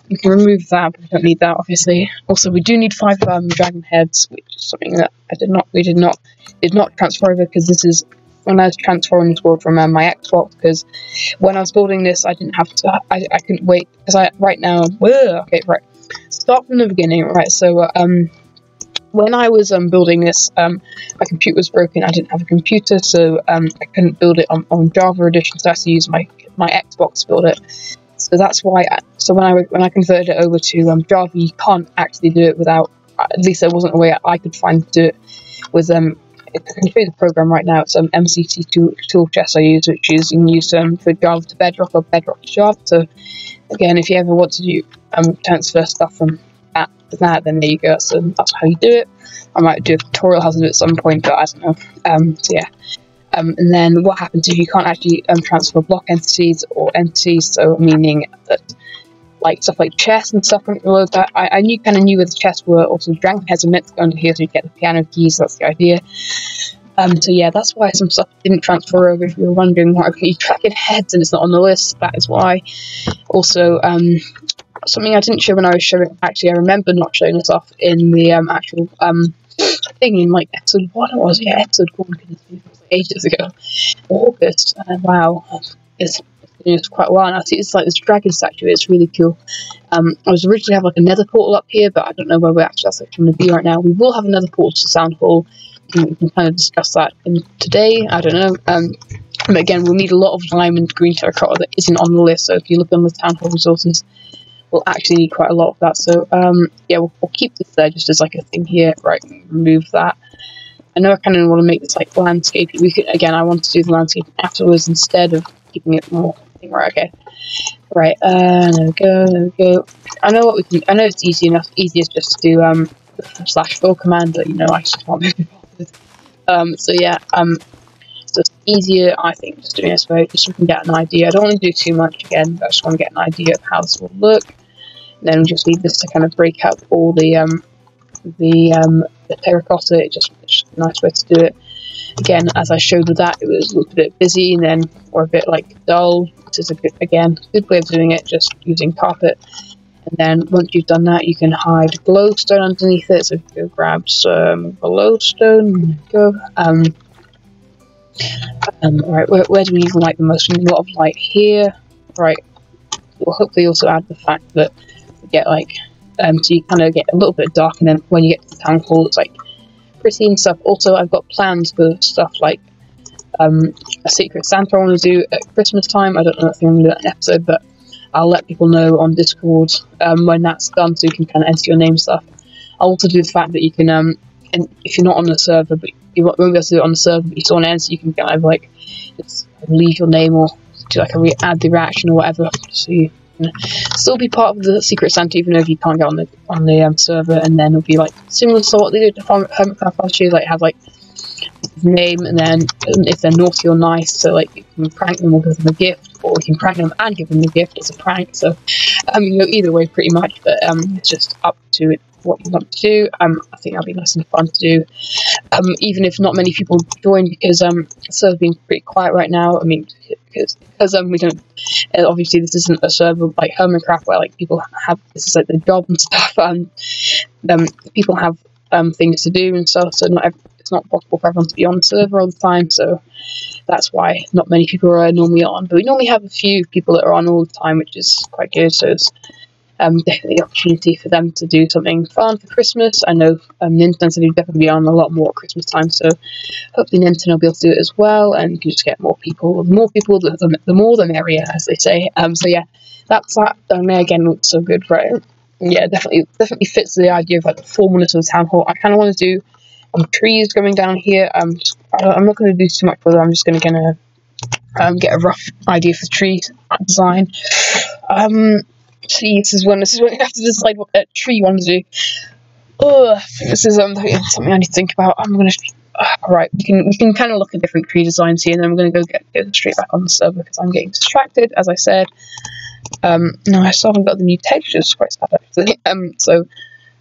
you can remove that, but we don't need that, obviously. Also, we do need 5 dragon heads, which is something that we did not transfer over, because this is when I was transferring this world from my Xbox, because when I was building this, I didn't have to, I couldn't wait, because right now, okay, right, start from the beginning, right, so, when I was building this, my computer was broken. I didn't have a computer, so I couldn't build it on Java Edition, so I had to use my Xbox to build it. So that's why. So when I converted it over to Java, you can't actually do it without. At least there wasn't a way I could find to do it with I can show you the program right now. It's MCT tool chest I use, which is used for Java to Bedrock or Bedrock to Java. So again, if you ever want to do transfer stuff from that, then there you go. So that's how you do it. I might do a tutorial how to do it at some point, but I don't know. So yeah. And then what happens if you can't actually transfer block entities or entities? So meaning that like stuff like chests and stuff like that. I kind of knew where the chests were. Also, dragon heads are meant to go under here, so you get the piano keys. That's the idea. So yeah, that's why some stuff didn't transfer over. If you were wondering why you dragon heads and it's not on the list, that is why. Also, something I didn't show when I was showing. Actually, I remember not showing this off in the actual thing in like episode 1. It was, yeah, episode 1. Goodness, it was like ages ago. August. Wow, it's quite a while now. It's like this dragon statue. It's really cool. I was originally have like a nether portal up here, but I don't know where that's actually going to be right now. We will have another portal to Sound Hall. We can kind of discuss that today. I don't know. But again, we'll need a lot of lime and green terracotta that isn't on the list. So if you look on the Town Hall resources, we'll actually need quite a lot of that. So yeah, we'll keep this there just as like a thing here. Right, remove that. I know I kind of want to make this like landscape. We could, again, I want to do the landscape afterwards instead of keeping it more thing. Right, okay. Right, there we go, there we go. I know what we can, I know it's easy enough, easiest just to do, the /fill command, but, you know, I just can't be bothered. So yeah, it's just easier, I think, just doing this way, just so we can get an idea. I don't want to do too much again, but I just want to get an idea of how this will look. And then we just need this to kind of break up all the terracotta. It's just a nice way to do it. Again, as I showed with that, it was a little bit busy and then, or a bit like dull. This is a good, again, good way of doing it, just using carpet. And then once you've done that, you can hide glowstone underneath it. So go grab some glowstone. Go. Right, where do we even like the most? We need a lot of light here. Right. We'll hopefully also add the fact that we get like, so you kind of get a little bit dark, and then when you get to the town hall, it's like pretty and stuff. Also, I've got plans for stuff like a secret Santa I want to do at Christmas time. I don't know if I'm going to do that in an episode, but I'll let people know on Discord when that's done, so you can kind of enter your name and stuff. I'll also do the fact that you can, and if you're not on the server, but you won't be able to do it on the server, but you still want to enter, you can kind of like just leave your name or do like add the reaction or whatever, so you can still be part of the secret Santa, even if you can't get on the server. And then it'll be like similar to what they did to Hermitcraft last year, like have like name, and then if they're naughty or nice, so like you can prank them or give them a gift, or you can prank them and give them a gift as a prank. So you know, either way pretty much, but it's just up to what you want to do. I think that'll be nice and fun to do, even if not many people join, because the server's been pretty quiet right now. I mean, because we don't, obviously this isn't a server like Hermitcraft where like people have, this is like their job and stuff, people have things to do and stuff, so it's not possible for everyone to be on the server all the time, so that's why not many people are normally on. But we normally have a few people that are on all the time, which is quite good, so it's definitely an opportunity for them to do something fun for Christmas. I know Nintendo's will definitely be on a lot more at Christmas time, so hopefully Nintendo will be able to do it as well, and you can just get more people. The more people, the more the merrier, as they say. So yeah, that's that down there. Again, looks so good, right? Yeah, definitely fits the idea of like the formalness of the town hall. I kind of want to do trees going down here. I'm not going to do too much with it. I'm just going to get a rough idea for the tree design. See, this is when you have to decide what tree you want to do. This is something I need to think about. I'm going to. Alright, we can kind of look at different tree designs here, and then I'm going to go straight back on the server because I'm getting distracted, as I said. No, I still haven't got the new textures. Quite sad, actually. So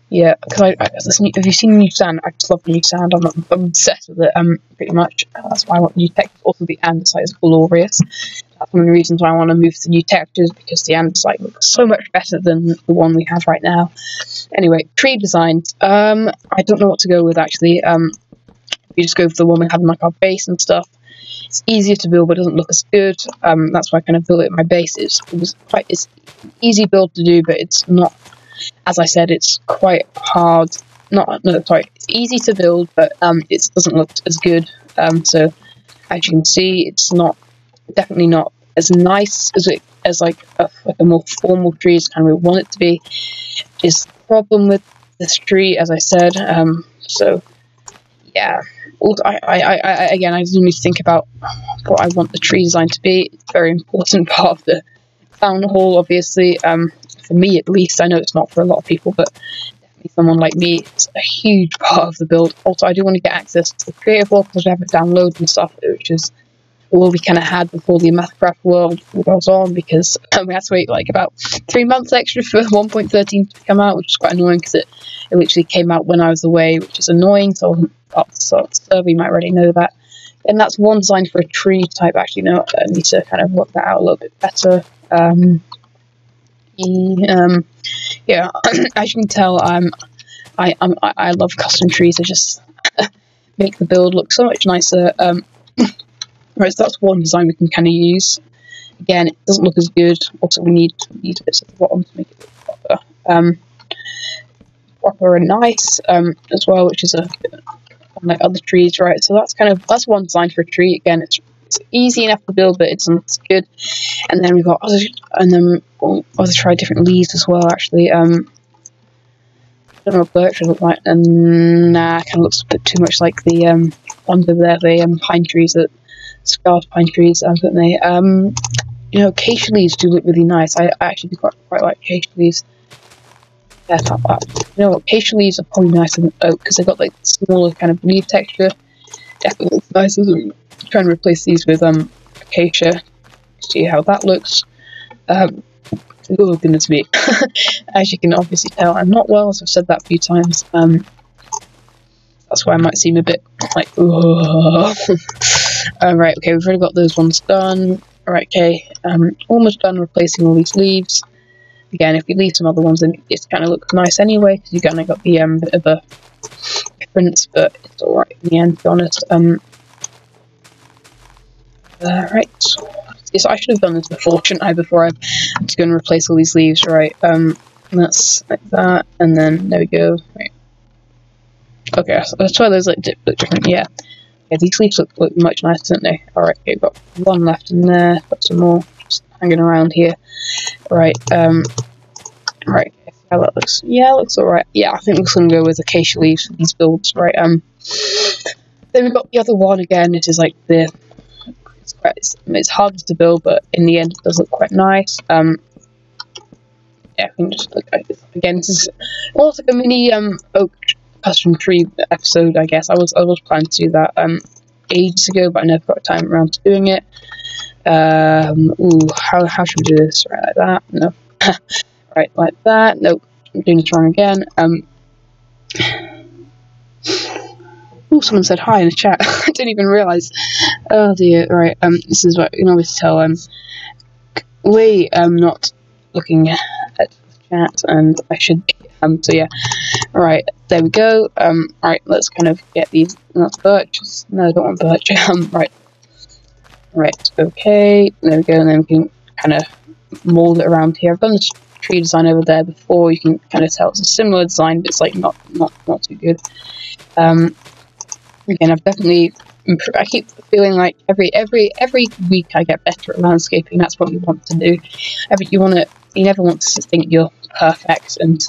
yeah, because have you seen the new sound? I just love the new sound. I'm obsessed with it. Pretty much. That's why I want new textures. Also, the andesite is glorious. That's one of the reasons why I want to move to new textures, because the andesite looks so much better than the one we have right now. Anyway, tree designs. I don't know what to go with actually. We just go for the one we have in like our base and stuff. It's easier to build, but it doesn't look as good. That's why I kind of built it. My base it's an easy build to do, but it's not. As I said, it's quite hard. It's easy to build, but it doesn't look as good. So as you can see, it's definitely not as nice as like a more formal tree as kind of we want it to be. Is the problem with this tree, as I said. So yeah. Again, I do need to think about what I want the tree design to be. It's a very important part of the town hall, obviously. For me, at least. I know it's not for a lot of people, but definitely someone like me, it's a huge part of the build. Also, I do want to get access to the creative world because I have it downloaded and stuff, which is all we kind of had before the Omathacraft world goes on, because we had to wait like about 3 months extra for 1.13 to come out, which is quite annoying because it literally came out when I was away, which is annoying. So I wasn't up to the server, you might already know that. And that's one design for a tree type. Actually, no, I need to kind of work that out a little bit better. Yeah, as you can tell, I love custom trees. They just make the build look so much nicer. Right, so that's one design we can kind of use. Again, it doesn't look as good. Also, we need bits at the bottom to make it look proper and nice as well, which is like other trees, right? So that's one design for a tree. Again, it's easy enough to build, but it's good. And then we've got we'll try different leaves as well. Actually, I don't know what birch look like, and nah, it kind of looks a bit too much like the ones over there, the pine trees, that scarred pine trees, don't they? you know, acacia leaves do look really nice. I actually do quite like acacia leaves. Yeah, you know, acacia leaves are probably nicer than oak because they've got like smaller kind of leaf texture. Definitely looks nicer. So trying to replace these with acacia. See how that looks. Oh goodness me! As you can obviously tell, I'm not well, as I've said that a few times. That's why I might seem a bit like, right, okay, we've already got those ones done. Alright, okay, almost done replacing all these leaves. Again, if we leave some other ones, then it kind of looks nice anyway, because you kind of got the bit of a difference, but it's alright in the end, to be honest. Right. Yes, I should have done this before, shouldn't I? Before I was going to replace all these leaves, right? That's like that, and then there we go. Right. Okay, so that's why those look different. Yeah, these leaves look much nicer, don't they? All right, okay, got one left in there. Got some more just hanging around here. Right. Right. How that looks? Yeah, it looks alright. Yeah, I think we're going to go with acacia leaves for these builds, right? Then we've got the other one again. It is like the. It's harder to build, but in the end, it does look quite nice. Yeah, I can just look at this again. This is almost like a mini oak custom tree episode, I guess. I was planning to do that ages ago, but I never got time around to doing it. Ooh, how should we do this? Right, like that? No. Right, like that. Nope. I'm doing it wrong again. Oh, someone said hi in the chat. I didn't even realise. Oh dear. Right. This is what you can always tell. Not looking at the chat, and I should. So yeah. Right. There we go. Right. Let's kind of get these. Not birch. No, I don't want birch. Right. Right. Okay. There we go. And then we can kind of mold it around here. I've done this tree design over there before. You can kind of tell it's a similar design, but it's like not too good. Again, I've definitely improved. I keep feeling like every week I get better at landscaping. That's what you want to do. You never want to think you're perfect and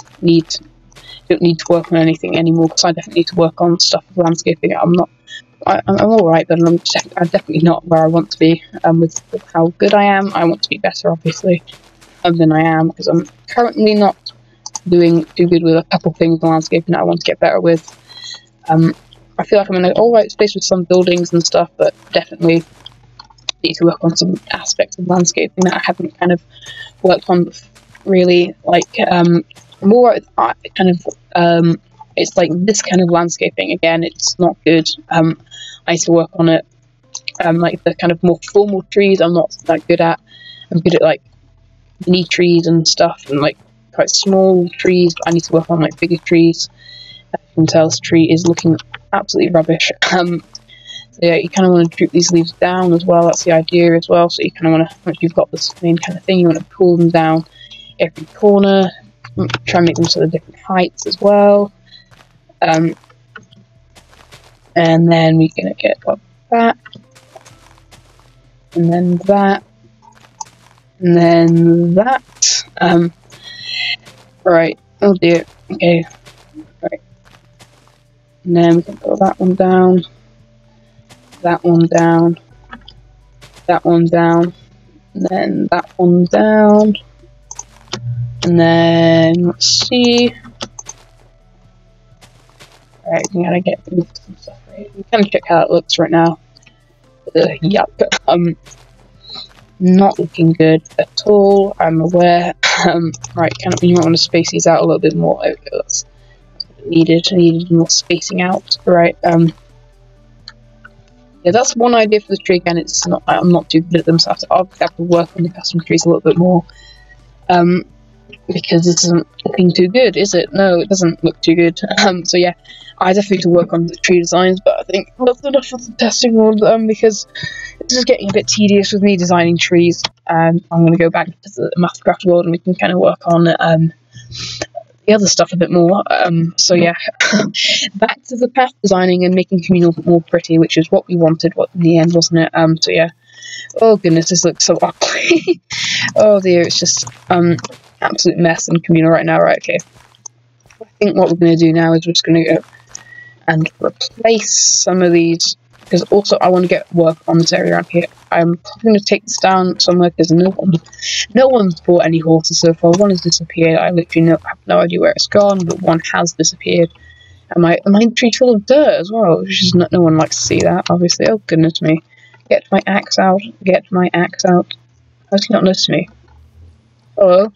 don't need to work on anything anymore. Because I definitely need to work on stuff with landscaping. I'm all right, but I'm definitely not where I want to be. With how good I am, I want to be better, obviously, than I am, because I'm currently not doing too good with a couple things in landscaping that I want to get better with. I feel like I'm in an alright space with some buildings and stuff, but definitely need to work on some aspects of landscaping that I haven't kind of worked on really. Like more kind of it's like this kind of landscaping again. It's not good. I need to work on it. Like the kind of more formal trees, I'm not that good at. I'm good at like mini trees and stuff, and like quite small trees. But I need to work on like bigger trees. You can tell this tree is looking absolutely rubbish. So yeah, you kind of want to droop these leaves down as well. That's the idea as well. So you kind of want to, once you've got this main kind of thing, you want to pull them down every corner. Try and make them sort of different heights as well. And then we're gonna get that, and then that, and then that. Right. Oh dear. Okay. Right. And then we can put that one down, that one down, that one down, and then that one down, and then let's see. Alright, we gotta get rid of some stuff. Right, we kind of check how it looks right now. Yup. Not looking good at all. I'm aware. Right, you might want to space these out a little bit more. Okay, that's needed more spacing out. Right. Yeah, that's one idea for the tree. Again, it's not. I'm not too good at them, so I'll have to work on the custom trees a little bit more. Because it isn't looking too good, is it? No, it doesn't look too good. So yeah, I definitely need to work on the tree designs, but I think that's enough for the testing world, because this is getting a bit tedious with me designing trees. I'm going to go back to the Omathacraft world and we can kind of work on the other stuff a bit more. So yeah, back to the path designing and making Communal more pretty, which is what we wanted, what in the end, wasn't it? So yeah. Oh goodness, this looks so ugly. Oh dear, it's just absolute mess in Communal right now. Right, okay. I think what we're going to do now is we're just going to go and replace some of these because also I want to get work on this area around here. I'm probably going to take this down somewhere because no one's bought any horses so far. One has disappeared. I literally have no idea where it's gone, but one has disappeared. And my tree full of dirt as well, which is no one likes to see that, obviously. Oh goodness me. Get my axe out. Get my axe out. How's he not noticed me? Hello?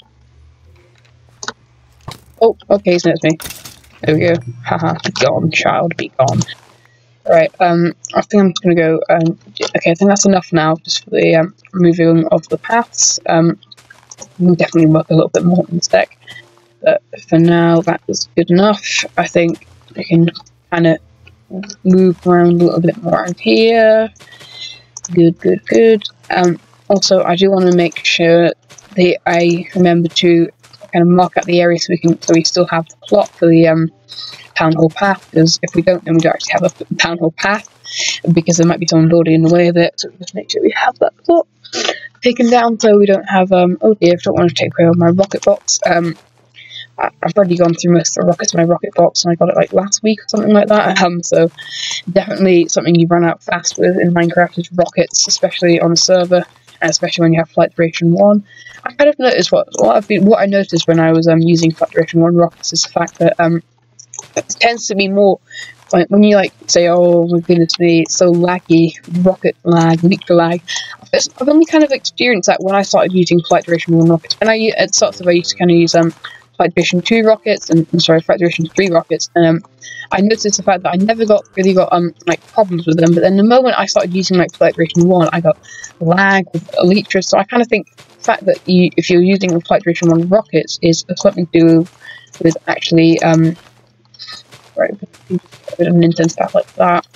Oh, okay, he's noticed me. There we go. Haha, be gone, child, be gone. Right, I think I'm just gonna go, okay, I think that's enough now, just for the, removing of the paths. We'll definitely work a little bit more on this deck, but for now, that is good enough. I think we can kind of move around a little bit more around here. Good. Also, I do want to make sure that I remember to kind of mark out the area so we still have the plot for the town hall path, because if we don't, then we don't actually have a town hall path, because there might be someone already in the way of it, so just make sure we have that plot taken down so we don't have, oh dear, I don't want to take away my rocket box. I've already gone through most of the rockets in my rocket box, and I got it like last week or something like that, so definitely something you run out fast with in Minecraft is rockets, especially on a server, and especially when you have flight duration 1. I kind of noticed what I noticed when I was using flight duration 1 rockets is the fact that it tends to be more like when you like say, oh my goodness me, it's so laggy, rocket lag, leak lag. I've only kind of experienced that when I started using flight duration 1 rockets. When I used to kind of use flight duration 2 rockets and flight duration 3 rockets, and I noticed the fact that I never really got like problems with them, but then the moment I started using like flight duration 1, I got lag with elytra. So I kind of think the fact that if you're using flight duration 1 rockets is something to do with actually right, a bit of an intense path like that.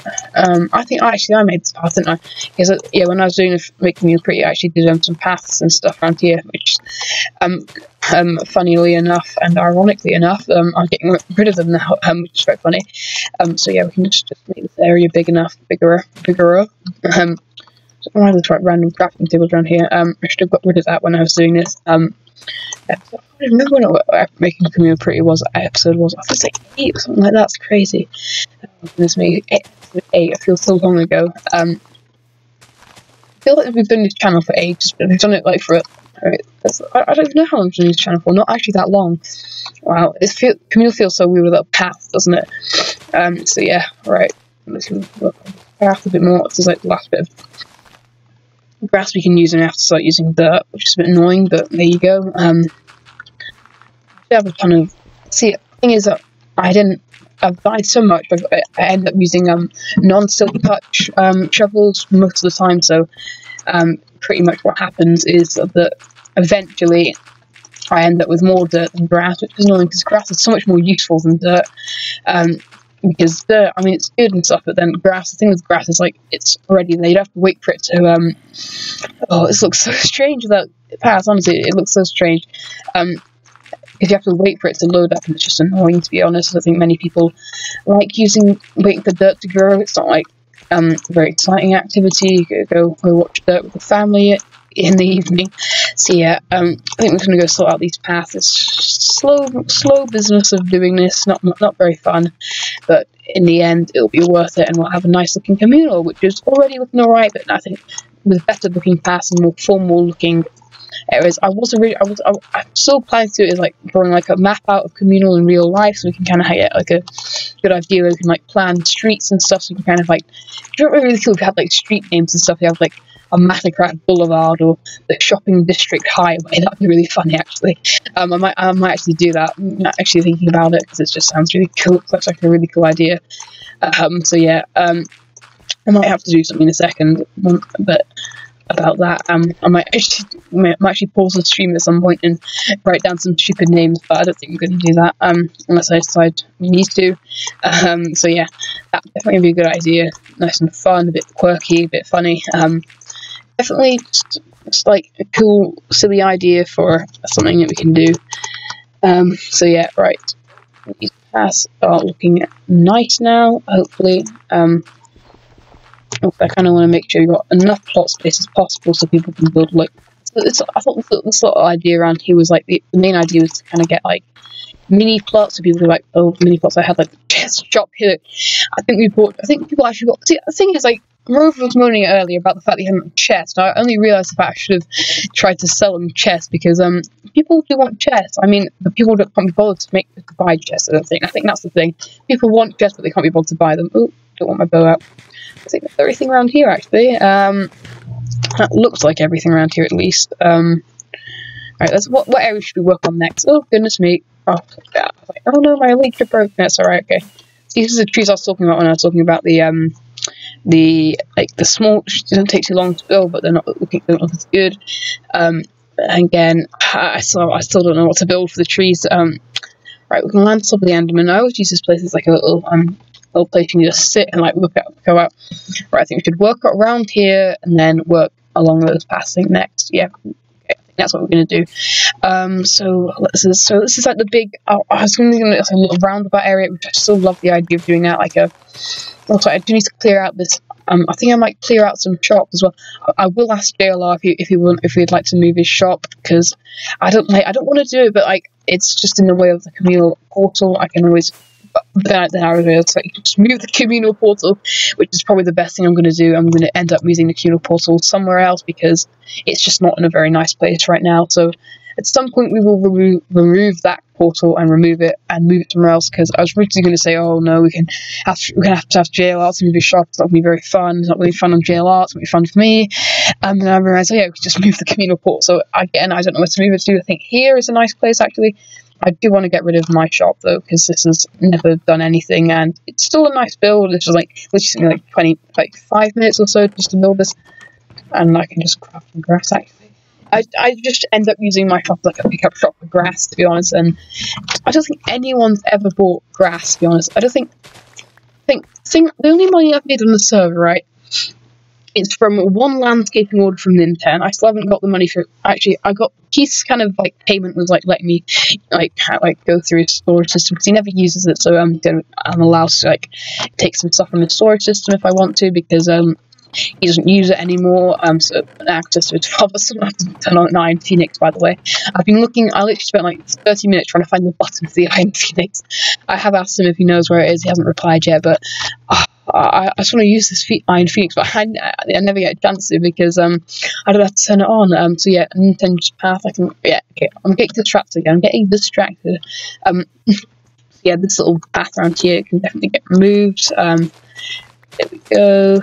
I think I made this path, didn't I? Because yeah, when I was doing making it pretty, I actually did some paths and stuff around here, which funnily enough and ironically enough, I'm getting rid of them now, which is quite funny. So yeah, we can just make this area bigger. So I have to try random crafting tables around here. I should have got rid of that when I was doing this. I don't remember when making Communal pretty episode was. I was like 8 or something like that. It's crazy. Oh, goodness me, 8. It feels so long ago. I feel like we've done this channel for ages, but we've done it like for. I don't even know how long we've done this channel for. Not actually that long. Wow, Communal feels so weird without paths, doesn't it? So yeah, right. Let's look path a bit more. This is like the last bit of grass we can use, and we have to start using dirt, which is a bit annoying, but there you go. I have a ton of. See, the thing is that I've died so much, but I end up using non-silk touch shovels most of the time. So pretty much what happens is that eventually I end up with more dirt than grass, which is annoying because grass is so much more useful than dirt. Because dirt, I mean, it's good and stuff, but then grass, the thing with grass is like it's already there. You don't have to wait for it to. Oh, this looks so strange without paths. Honestly, it looks so strange. If you have to wait for it to load up, and it's just annoying, to be honest. I think many people like waiting for dirt to grow. It's not like a very exciting activity. You go watch dirt with the family in the evening. So yeah, I think we're going to go sort out these paths. It's slow business of doing this. Not very fun, but in the end, it'll be worth it, and we'll have a nice looking communal, which is already looking alright. But I think with better looking paths and more formal looking areas, I'm still planning to do it is like drawing like a map out of Communal in real life, so we can kind of get like a good idea where we can like plan streets and stuff. So we can kind of like, it would be really cool if we had like street names and stuff. You have like Omathacraft Boulevard or the Shopping District Highway. That'd be really funny, actually. I might actually do that. I'm not actually thinking about it because it just sounds really cool. It looks like a really cool idea. So yeah, I might have to do something in a second, but about that, I might actually pause the stream at some point and write down some stupid names, but I don't think I'm going to do that unless I decide we need to. So yeah, that definitely be a good idea. Nice and fun, a bit quirky, a bit funny. Definitely just like a cool, silly idea for something that we can do. So yeah, right. These paths are looking nice now, hopefully. I kind of want to make sure you've got enough plot space as possible so people can build like. I thought this little idea around here was like the main idea was to kind of get like mini plots, so people were like, oh, mini plots. I had like chest shop here. I think people actually got. See, the thing is, like, Rover was moaning earlier about the fact that he hadn't a chest. I only realised the fact I should have tried to sell him chests because people do want chests. I mean, the people that can't be bothered to buy chests. I think that's the thing. People want chests, but they can't be bothered to buy them. Oh, don't want my bow out. I think that's everything around here actually. That looks like everything around here at least. Right, what area should we work on next? Oh goodness me! Oh, yeah. Oh no, my leads are broken. That's all right. Okay. These are the trees I was talking about when I was talking about the small. It doesn't take too long to build, but they don't look as good. Again, I still don't know what to build for the trees. Right, we can land top of the Enderman. I always use this place as like a little place you can just sit and like go out. Right, I think we should work around here and then work along those paths. I think next, yeah. That's what we're going to do. So this is like the big. I was going to do a little roundabout area, which I still love the idea of doing that. Also, I do need to clear out this. I think I might clear out some shops as well. I will ask JLR if he'd like to move his shop because I don't want to do it, but like it's just in the way of the communal portal. I can always. Then I was like, just move the communal portal, which is probably the best thing I'm going to do. I'm going to end up using the communal portal somewhere else because it's just not in a very nice place right now. So at some point we will remove that portal and remove it and move it somewhere else because I was originally going to say, oh no, we're going to have JLR to move his shop. It's not going to be very fun. It's not going to be fun on JLR. It's going to be fun for me. And then I realised, oh yeah, we could just move the communal portal. So again, I don't know where to move it to. I think here is a nice place actually. I do want to get rid of my shop though, because this has never done anything, and it's still a nice build. It's just literally like 5 minutes or so just to build this, and I can just craft some grass. Actually, I just end up using my shop like a pickup shop for grass, to be honest. And I don't think anyone's ever bought grass, to be honest. I don't think the only money I've made on the server, right? It's from one landscaping order from Nintendo. I still haven't got the money for. Actually, I got Keith's kind of like payment was like letting me go through his storage system because he never uses it. So I'm allowed to like take some stuff from the storage system if I want to because he doesn't use it anymore. So access to his father. So I have to turn on an Iron Phoenix. By the way, I've been looking. I literally spent like 30 minutes trying to find the button for the Iron Phoenix. I have asked him if he knows where it is. He hasn't replied yet, but. I just want to use this Iron Phoenix, but I never get a chance to because I don't have to turn it on. So yeah, Nintendo's path. Okay, I'm getting distracted again. I'm getting distracted. Yeah, this little path around here can definitely get removed. There we go.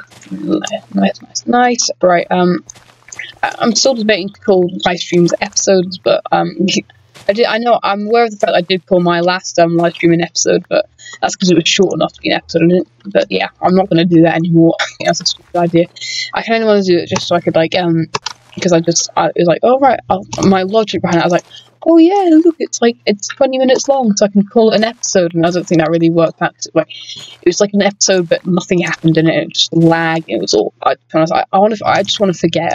Nice. Right. I'm still debating to call live streams episodes, but I know I'm aware of the fact that I did call my last live stream an episode, but that's because it was short enough to be an episode. But yeah, I'm not going to do that anymore. I think that's a stupid idea. I kind of want to do it just so I could because it was like, oh right, my logic behind it. I was like, oh yeah, look, it's 20 minutes long, so I can call it an episode. And I don't think that really worked out. It was like an episode, but nothing happened in it. It just lagged. It was all. I just want to forget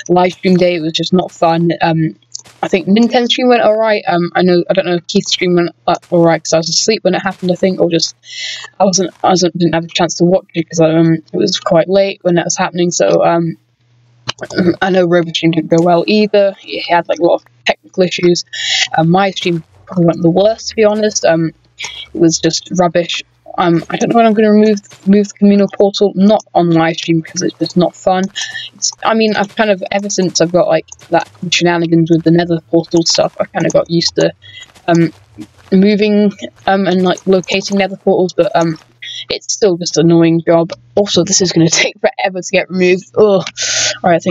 live stream day. It was just not fun. I think Nintendo's stream went alright. I don't know if Keith's stream went alright because I was asleep when it happened, I think, or just didn't have a chance to watch it because it was quite late when that was happening. So I know Rover's stream didn't go well either. He had like a lot of technical issues. My stream probably went the worst, to be honest. It was just rubbish. I don't know when I'm going to remove the communal portal, not on live stream because it's just not fun. I've kind of, ever since I've got like that shenanigans with the nether portal stuff, I kind of got used to moving and like locating nether portals, but it's still just an annoying job. Also, this is going to take forever to get removed. Ugh. Alright,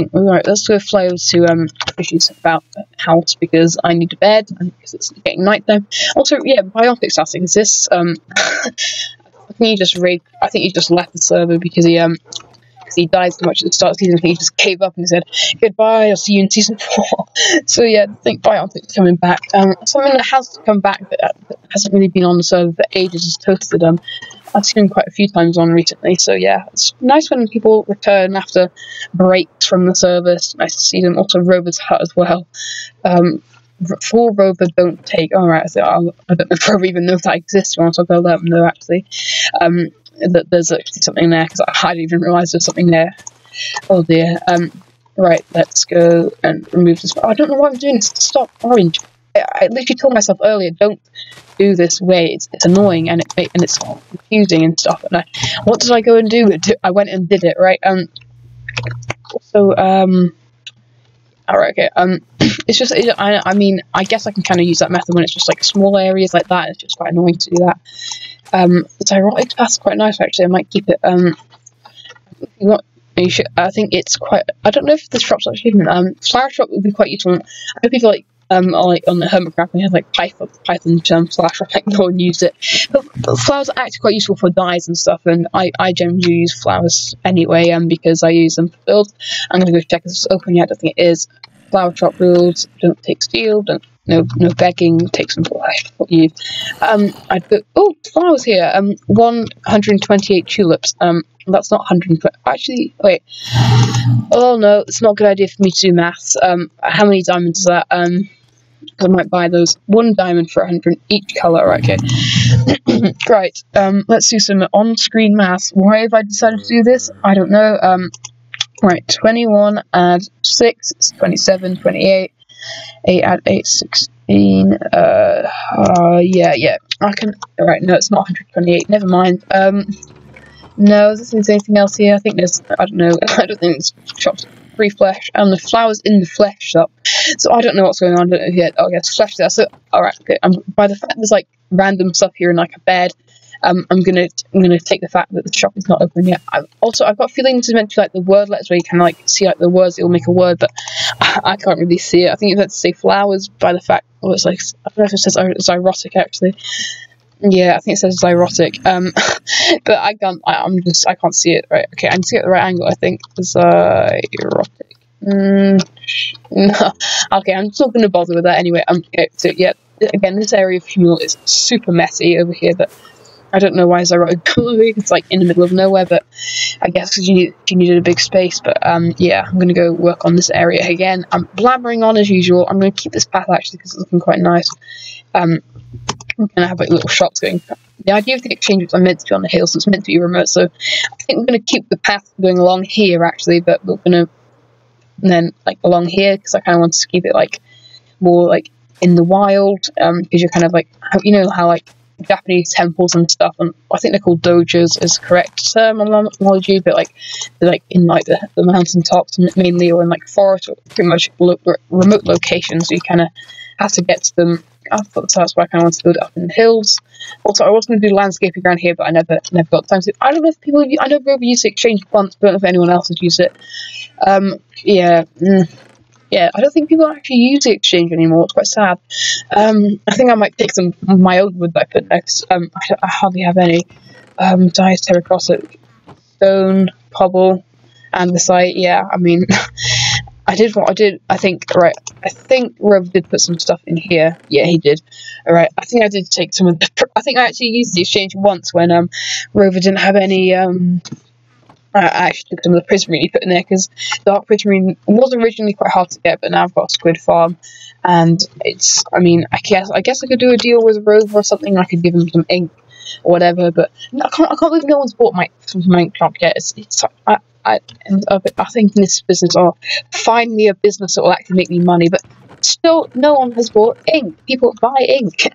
let's go fly over to issues about the house because I need a bed and because it's getting nighttime. Also, yeah, Biotic's asking, is this I think he just left the server because he died so much at the start of the season. He just gave up and said, goodbye, I'll see you in season 4. So yeah, I think Biotic's coming back. Something that has come back that hasn't really been on the server for ages is Toasted. I've seen him quite a few times on recently, so yeah, it's nice when people return after breaks from the server. It's nice to see them. Also, Rover's hut as well. For Rover, don't take. Alright, so I don't know if Rover even knows that exists. I'll go let them know actually. That there's actually something there because I didn't even realise there's something there. Oh dear. Right, let's go and remove this. I don't know why I'm doing this. Stop, orange. I literally told myself earlier, don't do this way. It's annoying and it's confusing and stuff. And what did I go and do? I went and did it, right? So alright, okay. It's just, I mean, I guess I can kind of use that method when it's just like small areas like that. It's just quite annoying to do that. The Tyrotic path's quite nice actually. I might keep it. You want? You should, I think it's quite. I don't know if this shop's actually even. Flower shop would be quite useful. I know people like on the Hermitcraft we have like Python term flower shop. Like no one used it, but flowers are actually quite useful for dyes and stuff. And I generally use flowers anyway. Because I use them for builds. I'm gonna go check if it's open yet. I don't think it is. Flower shop rules: don't take steel. No begging. Take some flesh. What you? I'd go. Oh, flowers here. 128 tulips. That's not 120. Actually, wait. Oh no, it's not a good idea for me to do maths. How many diamonds is that? I might buy those. 1 diamond for 100 each color. Right, okay. Right. Let's do some on-screen maths. Why have I decided to do this? I don't know. Right. 21 add 6 is 27. 28. 8 add 8 16. Yeah. I can. Right. No, it's not 128. Never mind. No, there's anything else here. I think there's, I don't know, I don't think there's shops free flesh, and the flowers in the flesh shop. So I don't know what's going on. I don't know yet. Oh, yes, flesh there. So, alright, okay. By the fact there's like random stuff here in like a bed, I'm gonna take the fact that the shop is not open yet. I've got a feeling this is meant to be like the word letters where you can like see like the words that will make a word, but I can't really see it. I think it's meant to say flowers by the fact, oh, it's like, I don't know if it says Zyrotic actually. Yeah, I think it says Zyrotic. But I can't see it. Right, okay, I need to get the right angle, I think. Zyrotic. No. Okay, I'm just not going to bother with that anyway. Okay, so yeah, again, this area of Communal is super messy over here, but I don't know why Zyrotic it's like in the middle of nowhere, but I guess because you needed a big space. But yeah, I'm going to go work on this area again. I'm blabbering on as usual. I'm going to keep this path actually because it's looking quite nice. We're going to have like little shops going. The idea of the exchange is meant to be on the hill, so it's meant to be remote. So I think we're going to keep the path going along here actually, but we're going to then like along here because I kind of want to keep it like more like in the wild. Because you're kind of like, you know how like Japanese temples and stuff, and I think they're called dojos is correct terminology, but like they're like in like the mountain tops mainly, or in like forest or pretty much remote locations. So you kind of have to get to them. I thought that's why I kind of want to build it up in the hills. Also, I was going to do landscaping around here, but I never got time to. I don't know if people. I know Rover used the exchange once, but I don't know if anyone else has used it. Yeah, I don't think people actually use the exchange anymore. It's quite sad. I think I might pick some of my old wood that I put next. I hardly have any. Dyes, terracotta, stone, cobble, and the site. Yeah, I mean. I did what I did. I think, right, I think Rover did put some stuff in here. Yeah, he did. Alright, I think I did take some of the... I think I actually used the exchange once when Rover didn't have any... I actually took some of the prismarine he put in there, because dark prismarine was originally quite hard to get, but now I've got a squid farm, and it's... I mean, I guess I could do a deal with Rover or something. I could give him some ink or whatever, but I can't believe no one's bought some of my ink shop yet. I think in this business, find me a business that will actually make me money, but still no one has bought ink. People buy ink.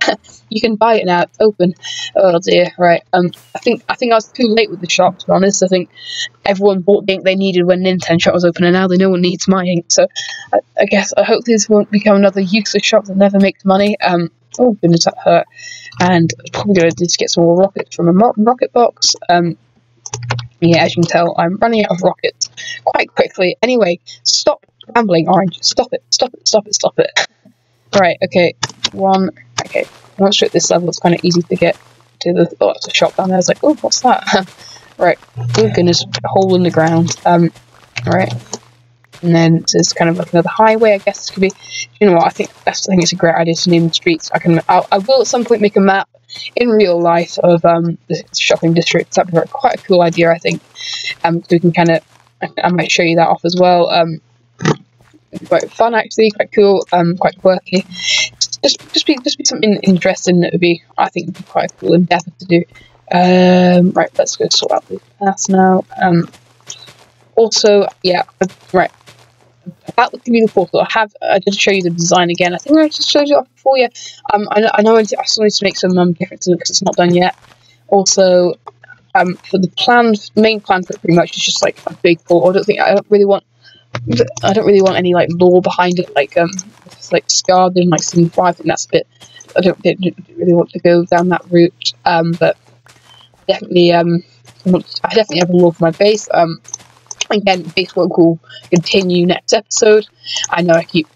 You can buy it now, it's open. Oh dear, right. I think I was too late with the shop, to be honest. I think everyone bought the ink they needed when Nintendo shop was open, and now no one needs my ink, so I guess I hope this won't become another useless shop that never makes money. Oh goodness, that hurt. And probably going to just get some more rockets from a rocket box. Yeah, as you can tell, I'm running out of rockets quite quickly. Anyway, stop rambling, Orange. Stop it. Right, okay. Okay. Once you're at this level, it's kind of easy to get to the... Oh, it's a shop down there. I was like, oh, what's that? Right. Oh, goodness. Hole in the ground. Right. And then there's kind of like another highway, I guess this could be. You know what? I think it's a great idea to name the streets. I will at some point make a map in real life of the shopping district. That'd be quite a cool idea, I think. So we can kind of, I might show you that off as well. Quite fun actually, quite cool, quite quirky. Just be something interesting that would be, I think, would be quite a cool endeavour to do. Right, let's go sort out the paths now. Also, yeah, right. about the Communal portal, I did show you the design again. I think I just showed you off before. Yeah. I know I still need to make some differences because it's not done yet. Also, for the main plan for it pretty much is just like a big portal. I don't really want any like lore behind it, like scarred in like season 5. I think that's a bit. I don't really want to go down that route. But definitely I definitely have a lore for my base. Again, base work will continue next episode. I know I keep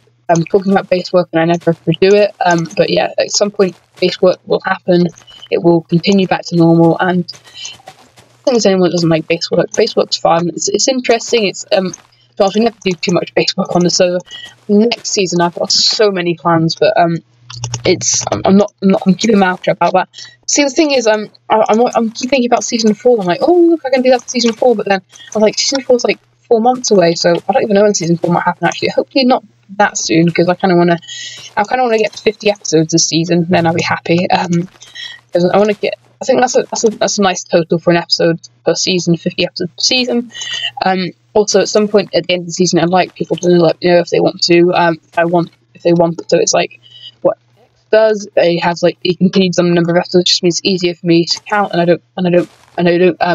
talking about base work and I never do it. But yeah, at some point base work will happen. It will continue back to normal, and I think there's anyone that doesn't like base work. Base work's fun. It's interesting. It's we never do too much base work on the server. Next season I've got so many plans, but I'm keeping my mouth shut about that. See, the thing is, I keep thinking about season 4. I'm like, oh look, I can do that for season 4, but then I'm like, season 4 is like 4 months away, so I don't even know when season 4 might happen. Actually, hopefully not that soon, because I kind of want to get to 50 episodes this season. Then I'll be happy. Because I want to get. I think that's a nice total for an episode per season, 50 episodes per season. Also, at some point at the end of the season, I'd like people to let me know if they want to. If they want it. So it's like what X does. They have like he continued some number of episodes. It just means it's easier for me to count, and I don't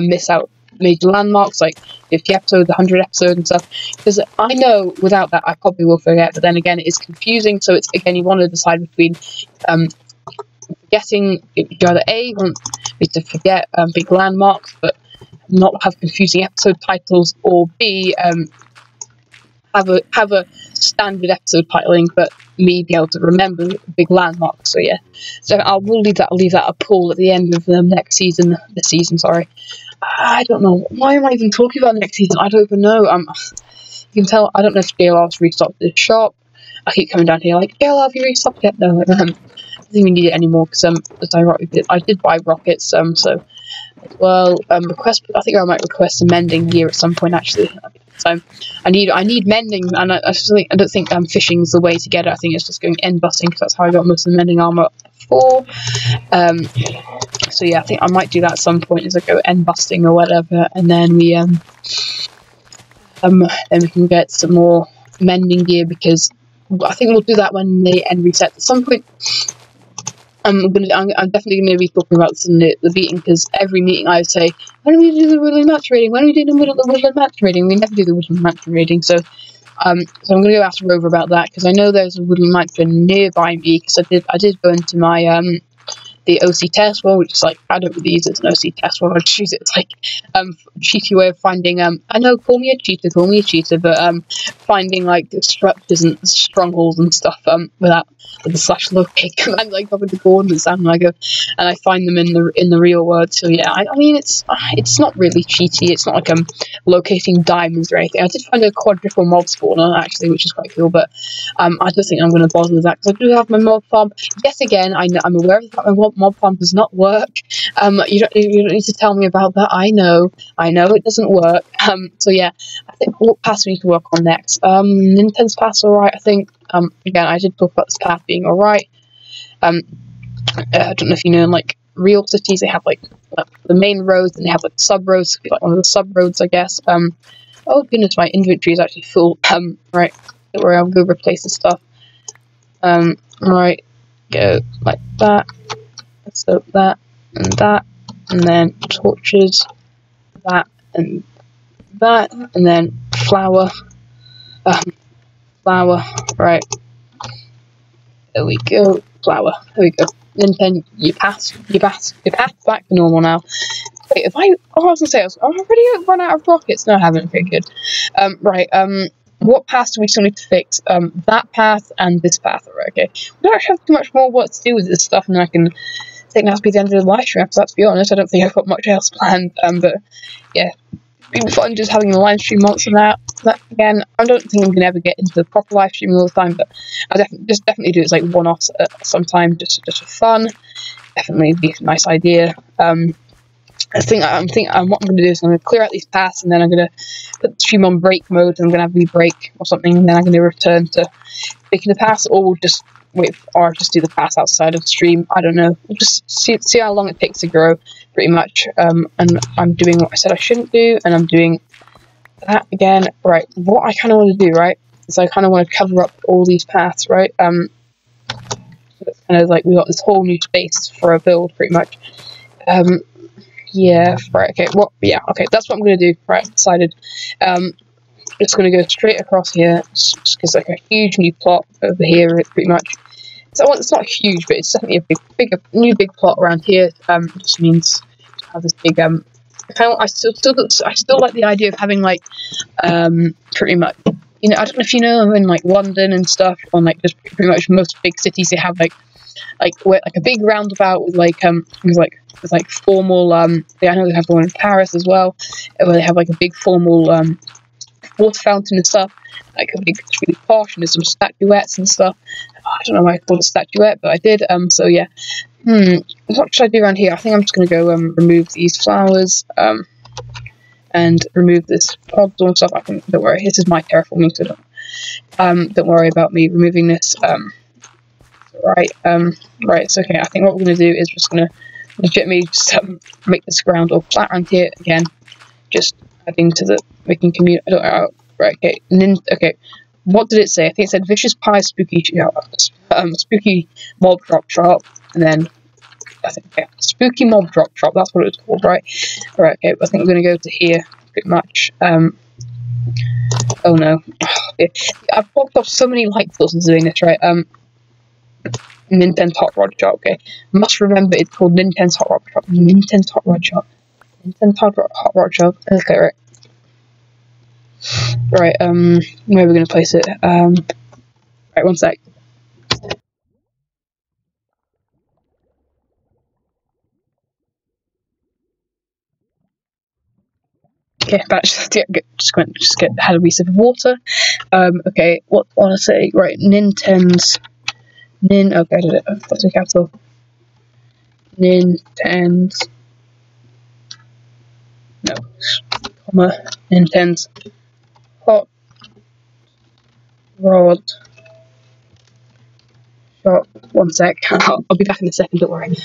miss out major landmarks like 50 episodes, 100 episodes, and stuff. Because I know without that, I probably will forget. But then again, it is confusing. So it's again, you want to decide between forgetting. You either A, want me to forget big landmarks, but not have confusing episode titles, or B, have a standard episode titling, but me be able to remember big landmarks. So yeah, so I'll leave that a poll at the end of the next season. This season, sorry. I don't know why am I even talking about next season. I don't even know. You can tell I don't know if JLR's restocked the shop. I keep coming down here like, JLR, have you restocked yet? No, I don't think we need it anymore because I did buy rockets. So. Well, request. I think I might request some mending gear at some point. Actually, so I need mending, and I don't think fishing is the way to get it. I think it's just going end busting because that's how I got most of the mending armor before. So yeah, I think I might do that at some point as I go end busting or whatever, and then we can get some more mending gear because I think we'll do that when the end resets at some point. I'm definitely going to be talking about this in the meeting, because every meeting I say, when do we do the woodland match rating? When do we do the woodland match rating? We never do the woodland match rating, so I'm going to go ask Rover about that, because I know there's a woodland match nearby me, because I did go into my the OC test world, which is like, I don't really use it as an OC test world, I just use it as like cheaty way of finding I know, call me a cheater, but finding like structures and strongholds and stuff with the slash locate command, like up with the coordinates and I go and I find them in the real world. So yeah, I mean it's not really cheaty. It's not like I'm locating diamonds or anything. I did find a quadruple mob spawner actually, which is quite cool, but I don't think I'm going to bother with that because I do have my mob farm. Yet again, I'm aware of the fact my mob farm does not work. You don't need to tell me about that. I know it doesn't work. So yeah, I think what pass we need to work on next. Nintendo's pass, alright. I think again I did talk about this path being alright. I don't know if you know, in like real cities they have like the main roads and they have like sub roads, like one of the sub roads, I guess. Oh goodness, my inventory is actually full. Right, don't worry, I'll go replace the stuff. Right, go like that. So that, and then torches, that, and then flour, right, there we go, flour, there we go, and then you pass back to normal now. Wait, I was gonna say, I've already run out of rockets, no I haven't, very good. Right, what path do we still need to fix? That path and this path, right, okay. We don't have too much more work to do with this stuff, and I think that'll be the end of the live stream, because let's be honest, I don't think I've got much else planned, but yeah, it'd be fun just having a live stream once and that again, I don't think I'm going to ever get into the proper live stream all the time, but I'll definitely do it as like one-offs at some time, just for fun. Definitely be a nice idea. I think what I'm going to do is I'm going to clear out these paths, and then I'm going to put the stream on break mode, and I'm going to have a break or something, and then I'm going to return to making the pass, or just do the pass outside of the stream. I don't know. We'll just see how long it takes to grow, pretty much. And I'm doing what I said I shouldn't do, and I'm doing that again. Right, what I kind of want to do, right, So I kind of want to cover up all these paths, right? So it's kind of like we got this whole new space for a build, pretty much. Yeah, right, okay, yeah, okay, that's what I'm gonna do, right, I've decided. It's gonna go straight across here, because like a huge new plot over here, pretty much. So it's not huge, but it's definitely a new big plot around here. Just means to have this big, I still like the idea of having, like, pretty much, you know, I don't know if you know, in like London and stuff, or like just pretty much most big cities, they have like a big roundabout with with formal, yeah, I know they have one in Paris as well, where they have like a big formal water fountain and stuff, like a big, it's really posh, and there's some statuettes and stuff. I don't know why I called it statuette, but I did. So yeah. What should I do around here? I think I'm just gonna go remove these flowers, and remove this pods and stuff. I think, don't worry, this is my terraforming, so don't worry about me removing this. Right, right, so okay, I think what we're gonna do is just gonna legitimately just make this ground all flat around here again, just adding to the making community. I don't know. Right, okay, and then okay, what did it say? I think it said vicious pie, spooky, spooky mob drop shop, and then I think, okay, spooky mob drop shop. That's what it was called, right? Right, okay. I think we're gonna go to here pretty much. Oh no, I've popped off so many light sources doing this, right? Nintendo's Hot Rod Shop. Okay, must remember it's called Nintendo's Hot Rod Shop. Nintendo's Hot Rod Shop. Nintendo's Hot Rod Shop. Okay, right. Right. Where are we gonna place it? Right. One sec. Okay, but just get had a wee sip of water. Okay, what I want to say? Right, Nintendo's. Okay, I did it. That's a capital. Nintendo's. No, comma. Nintendo's Hot Rod Shop. One sec. I'll be back in a second. Don't worry.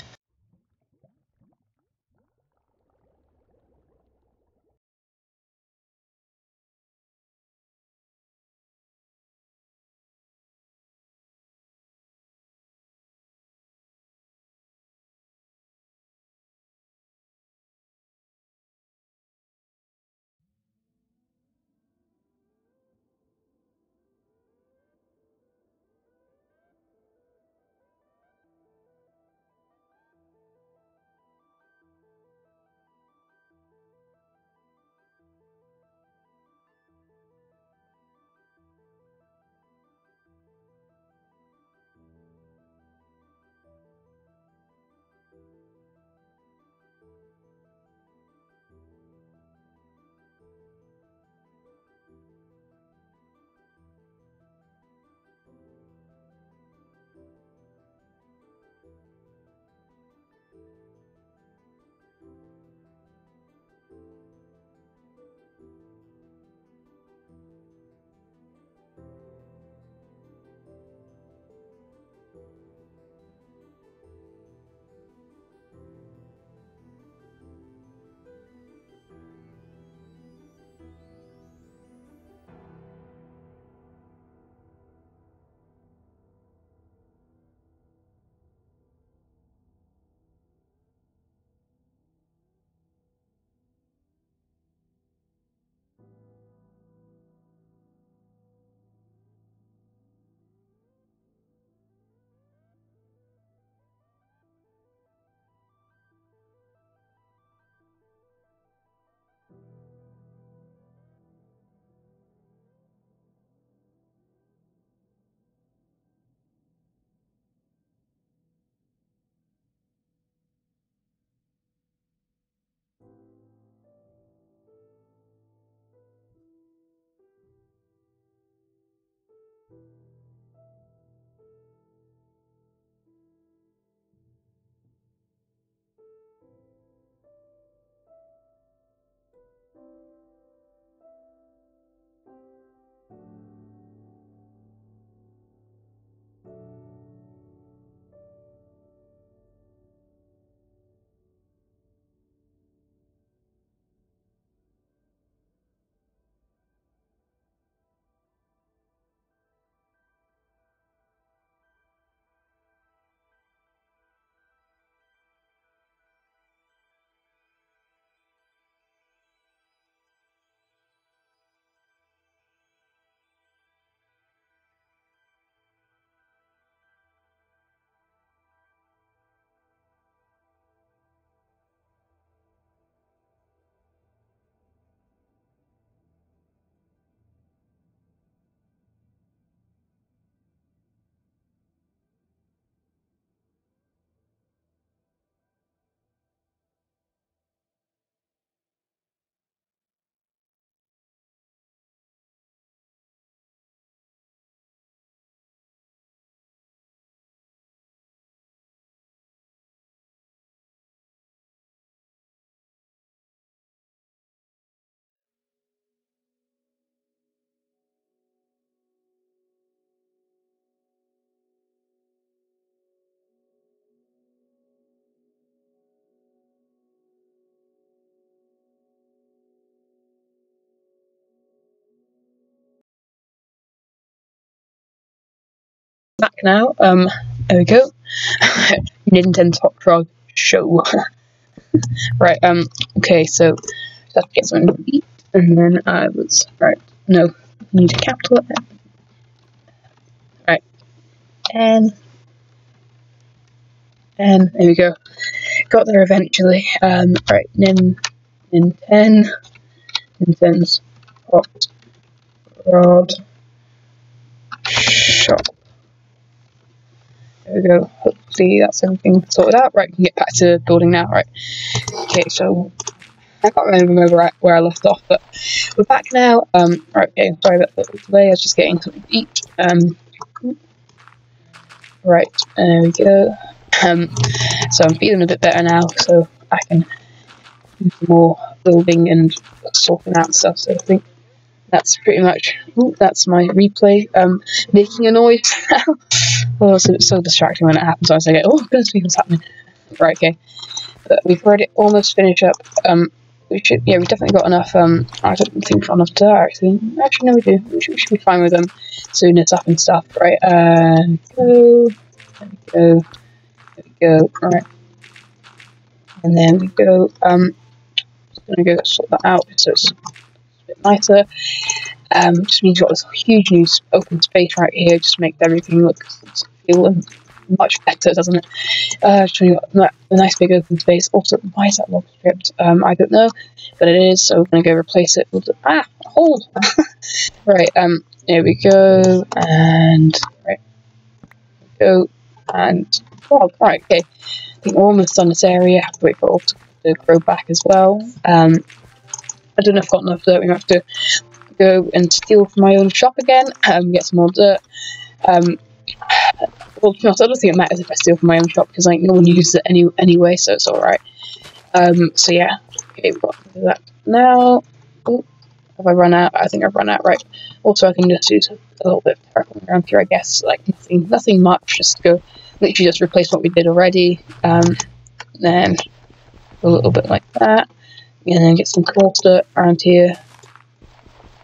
back now. There we go. Nintendo's Hot Frog Show. Right, okay, so just have to get something to eat, and then I was, right, no, need a capital F. Right, and there we go. Got there eventually. Right, Nintendo's Hot Rod Shop. There we go. Hopefully that's everything sorted out. Right, we can get back to building now. Right. Okay, so I can't remember where I left off, but we're back now. Right, okay, sorry about the delay. I was just getting something to eat. Right, there we go. So I'm feeling a bit better now, so I can do some more building and sorting out stuff. So I think that's pretty much. Ooh, that's my replay. Making a noise now. Oh, it's so distracting when it happens. I was like, oh goodness me, what's happening? Right, okay. But we've already almost finished up. We should, yeah, we definitely got enough. I don't think we've got enough dirt actually. Actually, no, we do. We should be fine with them soon it's up and stuff. Right, go. There we go. Right, and then we go. Just gonna go sort that out so it's a bit nicer. Just means you've got this huge new open space right here. Just makes everything look feel much better, doesn't it? Just got a nice big open space. Also, why is that log stripped? I don't know, but it is. So we're gonna go replace it with hole. Right. There we go, and right, go and log. Right. Okay. I think we're almost done this area. Have to wait for it all to grow back as well. I don't know if I've got enough dirt. We might have to go and steal from my own shop again. Get some more dirt. Well, to be honest, I don't think it matters if I steal from my own shop because like no one uses it anyway, so it's all right. So yeah, okay, we've got to do that now. Oh, have I run out? I think I've run out. Right. Also, I can just do a little bit of terraforming around here, I guess. Like nothing much. Just go, literally just replace what we did already. Then a little bit like that, and then get some coarse dirt around here.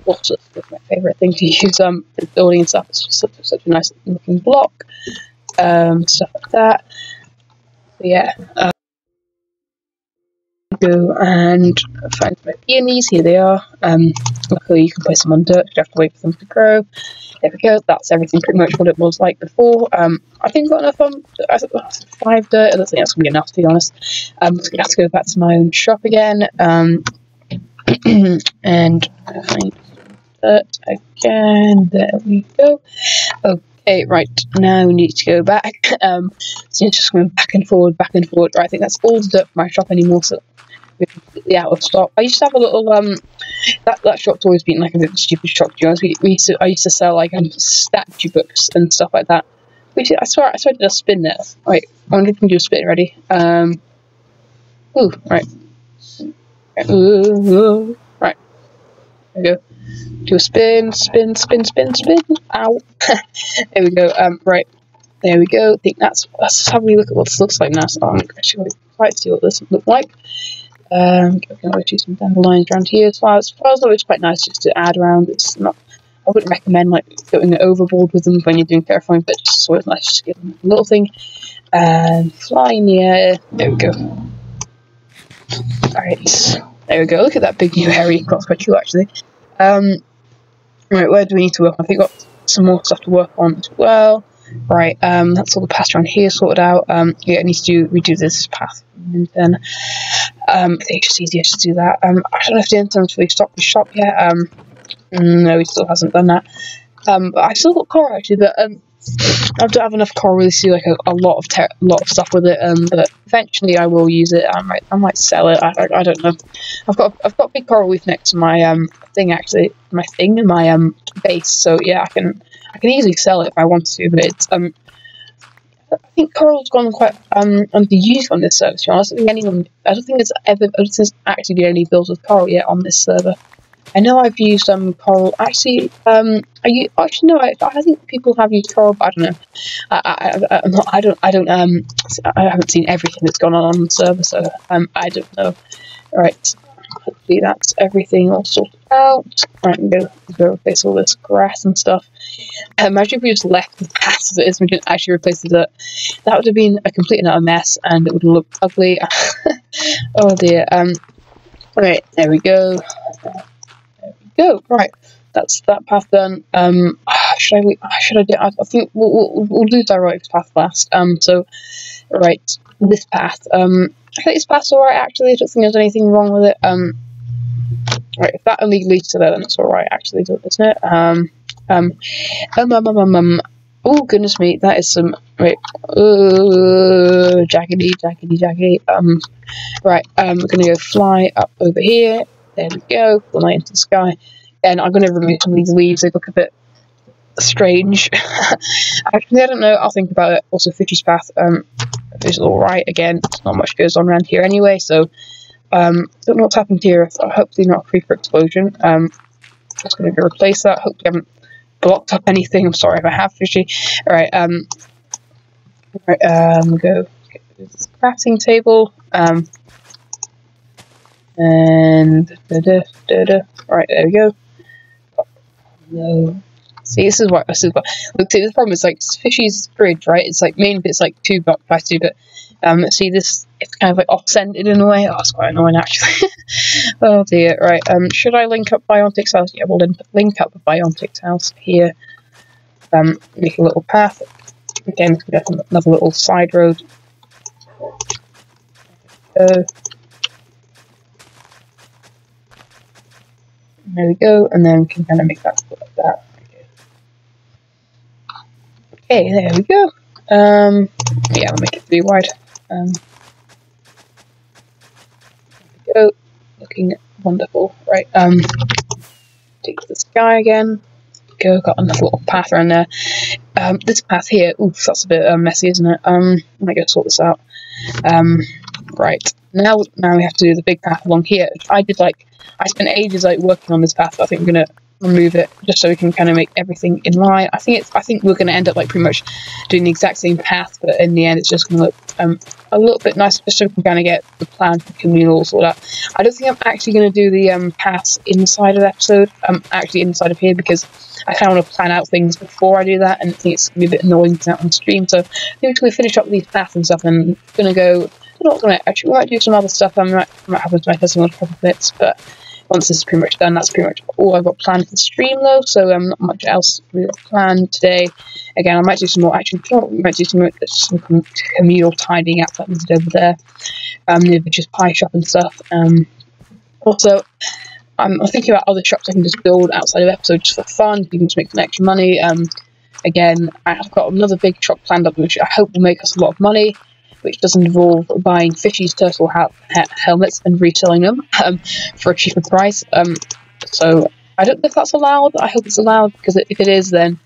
Water is my favourite thing to use for building and stuff. It's just such a nice looking block. Stuff like that. So yeah. Go and find my peonies. Here they are. Luckily you can place them on dirt. You have to wait for them to grow. There we go. That's everything pretty much what it was like before. I think I've got enough on 5 dirt. I don't think that's gonna be enough, to be honest. I'm just gonna have to go back to my own shop again. And find dirt again. There we go. Okay, right, now we need to go back. So it's just going back and forward. Right, I think that's all the dirt for my shop anymore, so we're completely out of stock. I used to have a little, that shop's always been like a bit of a stupid shop, to be honest. I used to sell like statue books and stuff like that. Which I swear I did a spin there. Right, I wonder if we can do a spin, ready? Ooh, right. Ooh, right, there we go. Do a spin. Ow. There we go. Right. There we go. I think let's have a look at what this looks like now. So I'm actually quite see what this looks like. We can always do some dandelions around here as well. As far as it's quite nice just to add around. It's not. I wouldn't recommend like going overboard with them when you're doing terraforming, but it's always nice just to give them a little thing. And fly in the air. There we go. Alright. There we go. Look at that big new area. That's quite cool actually. Right, where do we need to work on? I think we've got some more stuff to work on as well. Right, that's all the paths around here sorted out. Yeah, I need to redo this path. And then, I think it's just easier to do that. I don't know if the internet's fully stocked the shop yet. No, he still hasn't done that. But I've still got coral actually, but I don't have enough coral really to do like a lot of stuff with it. But eventually I will use it. I might sell it. I don't know. I've got a big coral reef next to my thing actually. My base. So yeah, I can easily sell it if I want to. But it's I think coral's gone quite underused on this server. To be honest, I don't think there's actually been any builds with coral yet on this server. I know I've used coral. Actually, I think people have used coral, but I don't know. I haven't seen everything that's gone on the server, so I don't know. Right, hopefully that's everything all sorted out. Right, I'm going to go replace all this grass and stuff. Imagine if we just left the grass as it is and we didn't actually replace the dirt. That would have been a complete and utter mess, and it would have looked ugly. Oh dear. Right, there we go. Right, that's that path done. Should I do? I think we'll do direct path last. So, right, this path. I think this path's alright actually. I don't think there's anything wrong with it. Right, if that only leads to there, then it's alright actually, isn't it? Oh goodness me, that is some jaggedy. Right, we're gonna go fly up over here. There we go. Fly into the sky, and I'm gonna remove some of these leaves. They look a bit strange. Actually, I don't know. I'll think about it. Also, Fishy's path is alright. Again, not much goes on around here anyway, so don't know what's happened here. Hopefully, not a creeper explosion. Just gonna go replace that. Hopefully, I haven't blocked up anything. I'm sorry if I have, Fishy. Alright, go get this crafting table. And right, there we go. No. See, this is what look. See, the problem is like Fishy's fridge, right? It's like main bit's like 2 blocks by 2, but see this. It's kind of like off-centered in a way. Oh, it's quite annoying actually. Oh dear. Right. Should I link up Bionic's house? Yeah, we'll link up Bionic's house here. Make a little path. Again, we have another little side road. There we go, and then we can kind of make that look like that. Okay, there we go. Yeah, I'll make it 3 wide. There we go, looking wonderful. Right, take the sky again. Go, got another little path around there. This path here, oof, that's a bit messy, isn't it? I might go sort this out. Right, now we have to do the big path along here. I spent ages working on this path, but I think I'm gonna remove it just so we can kind of make everything in line. I think we're gonna end up pretty much doing the exact same path, but in the end it's just gonna look a little bit nicer, just so we can kind of get the plan for communals, all that. I don't think I'm actually gonna do the paths inside of the episode. Actually inside of here, because I kind of want to plan out things before I do that, and I think it's gonna be a bit annoying to out on stream. So I think we're gonna finish up with these paths and stuff, and I'm gonna go. We might do some other stuff. I might have with my personal couple bits, but once this is pretty much done, that's pretty much all I've got planned for the stream though, so not much else really planned today. Again, I might do some more, we might do some communal tidying up that we did over there, maybe just pie shop and stuff. Also, I'm thinking about other shops I can just build outside of episodes just for fun, you can just make some extra money. Again, I have got another big shop planned up, which I hope will make us a lot of money, which doesn't involve buying Fishy's turtle helmets and reselling them for a cheaper price. So I don't know if that's allowed. I hope it's allowed, because if it is, then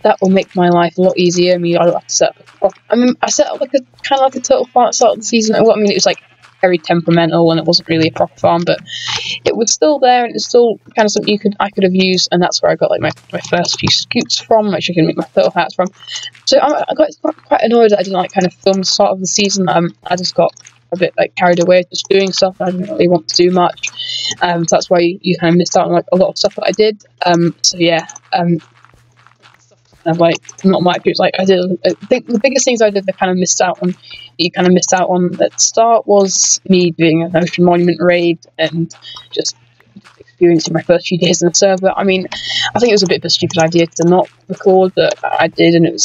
that will make my life a lot easier. I mean, I don't have to set up. I set up kind of like a turtle farm at the start of the season. It was very temperamental, and it wasn't really a proper farm, but it was still there, and it's still kind of something I could have used, and that's where I got my first few scoots from, which I can make my turtle hats from. So I got quite annoyed that I didn't kind of film the start of the season. I just got a bit carried away just doing stuff. I didn't really want to do much, so that's why you kind of missed out on a lot of stuff that I did. So yeah, not much. It's I think the biggest things I did that kind of missed out on, you kind of missed out on at the start, was me doing an Ocean Monument raid and just experiencing my first few days on the server. I mean, I think it was a bit of a stupid idea to not record, but I did, and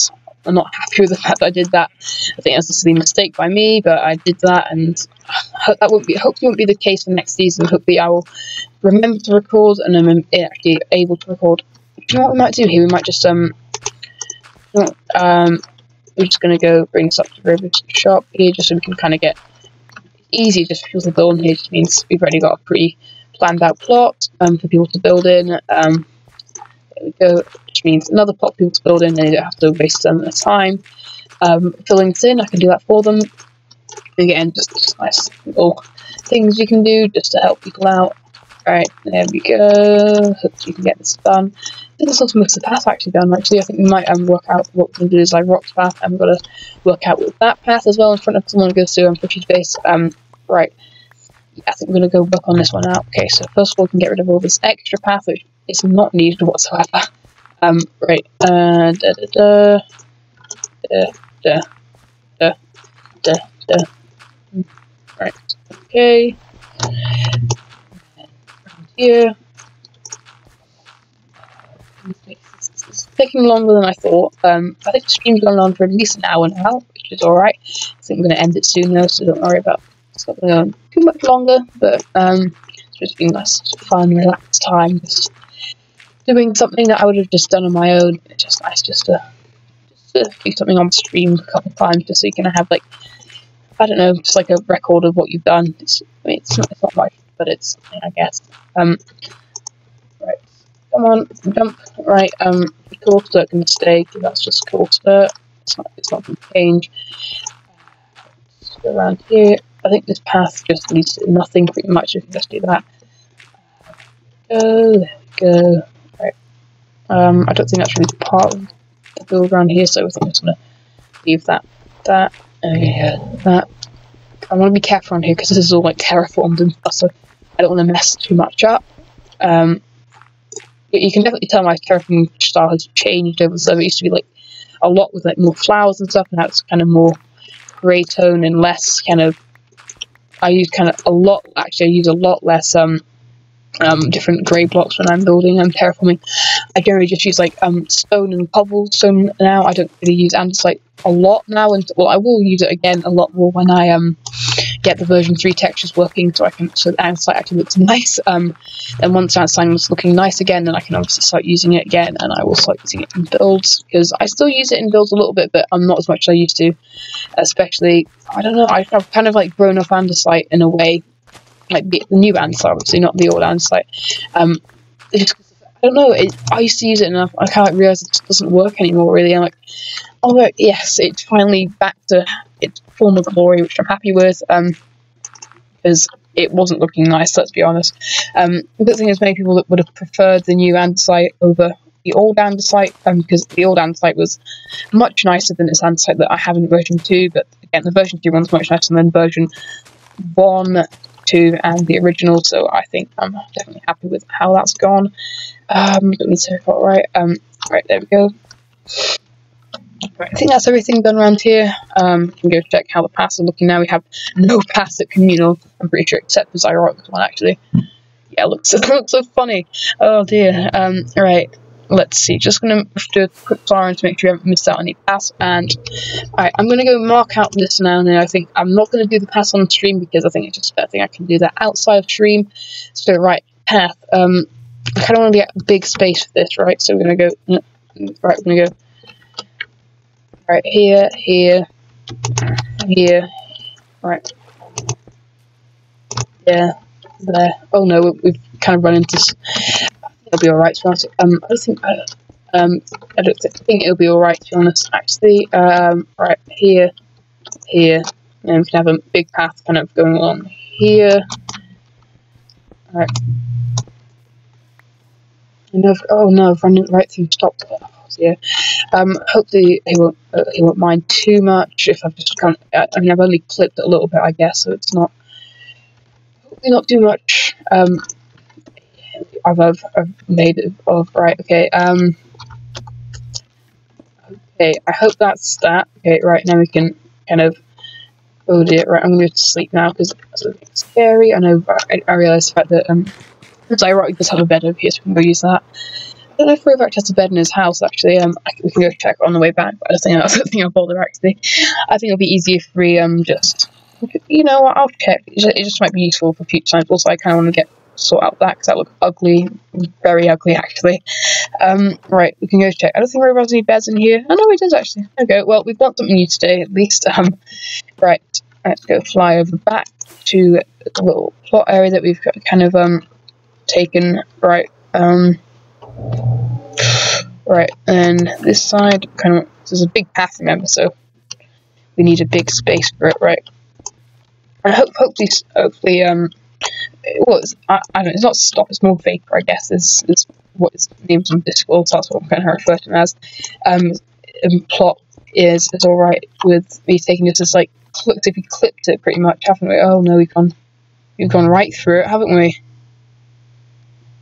I'm not happy with the fact that I did that. I think that's a silly mistake by me, but I did that, and hopefully won't be the case for next season. Hopefully I will remember to record, and I'm actually able to record. Do you know what we might do here? We might just we're just going to go bring this up to the river shop here, just so we can kind of get easy just for people to build in here. Just means we've already got a pretty planned out plot for people to build in. There we go, which means another plot for people to build in, and they don't have to waste their time filling this in. I can do that for them. Again, just nice little things you can do just to help people out. Right, there we go. Hopefully you can get this done. I think this also most of the path actually done. Actually, I think we might work out what we can do is Rock's path, and we've got to work out with that path as well in front of someone who goes to Fishy's base. Right. yeah, I think we're going to go work on this one out. Okay, so first of all, we can get rid of all this extra path, which is not needed whatsoever. Right, right, okay. Around here. It's taking longer than I thought. I think the stream's going on for at least an hour now, which is alright. I think I'm going to end it soon though, so don't worry about it's not going on too much longer, but it's just been nice, fun, relaxed time, just doing something that I would have just done on my own. It's just nice just to do something on stream a couple of times, just so you can have, like, I don't know, just like a record of what you've done. It's not much, but it's something, I guess. Right, come on, jump. Right, cool start can stay, because that's just cool start. It's not going to change. Let's go around here. I think this path just leads to nothing pretty much. We can just do that. Go, there we go. Right. I don't think that's really part of the build around here, so I think I'm just going to leave that, that. I want to be careful on here because this is all like terraformed and stuff, so I don't want to mess too much up. You can definitely tell my terraforming style has changed over the summer. It used to be like a lot with like more flowers and stuff, and now it's kind of more grey tone and less kind of. I use a lot less different grey blocks when I'm building and terraforming. I generally just use like stone and cobblestone now. I don't really use andesite a lot now, and well, I will use it again a lot more when I get the version 3 textures working, so the andesite actually looks nice. And once andesite was looking nice again, then I can obviously start using it again, and I will start using it in builds, because I still use it in builds a little bit, but I'm not as much as I used to. Especially, I don't know, I've kind of like grown up andesite in a way, like the new andesite, obviously, not the old andesite. I don't know, I used to use it enough, I kind of realised it just doesn't work anymore, really. I'm like, oh yes, it's finally back to its former glory, which I'm happy with, because it wasn't looking nice, let's be honest. The good thing is many people that would have preferred the new andesite over the old andesite, because the old andesite was much nicer than this andesite that I have in version 2, but again, the version 2 one's much nicer than version 1, 2, and the original, so I think I'm definitely happy with how that's gone. Let me see if I got it right. Right, there we go. Right, I think that's everything done around here. We can go check how the paths are looking now. We have no paths at Communal, I'm pretty sure, except for Zyrotic's one, actually. Yeah, it looks so funny. Oh dear. Right, let's see. Just going to do a quick fire to make sure you haven't missed out on any paths. And alright, I'm going to go mark out this now. And I think I'm not going to do the paths on stream because I think it's just a better thing I can do that outside of stream. So, right, path. I kind of want to get a big space for this, right? So we're going to go. Right, we're going to go. Right, here, here, here, right, yeah, there. Oh no, we've kind of run into this. It'll be alright, to be honest. I don't think it'll be alright, to be honest, actually. Right, here, here, and we can have a big path kind of going along here. Alright. Oh no, I've run right through stop. Yeah. Hopefully he won't mind too much if I've just kind of, I mean, I've only clipped it a little bit, I guess, so it's not hopefully not too much. I've made it of right. Okay. Okay. I hope that's that. Okay. Right now we can kind of. Oh dear. Right. I'm going to go to sleep now because that's a bit scary. I know. I realised the fact that Zyrotic does have a bed over here, so we can go use that. I don't know if Rovac has a bed in his house, actually. We can go check on the way back, but I don't think I'll bother, actually. I think it'll be easier if we just, you know what, I'll check. It just might be useful for future times. Also, I kind of want to sort out that, because that looks ugly, very ugly, actually. Right, we can go check. I don't think Rovac has any beds in here. Oh, no, he does, actually. Okay, well, we've got something new today, at least. Right, let's go fly over back to the little plot area that we've kind of, taken. Right, right, and this side kind of, there's a big path, remember, so we need a big space for it, right? And hopefully, well, I don't know, it's not stop, it's more vapor, I guess, is what it's named on Discord, so that's what I'm kind of refer to them as. Plot is alright with me taking this as, like, if we clipped it pretty much, haven't we? Oh no, we can't. We've gone right through it, haven't we?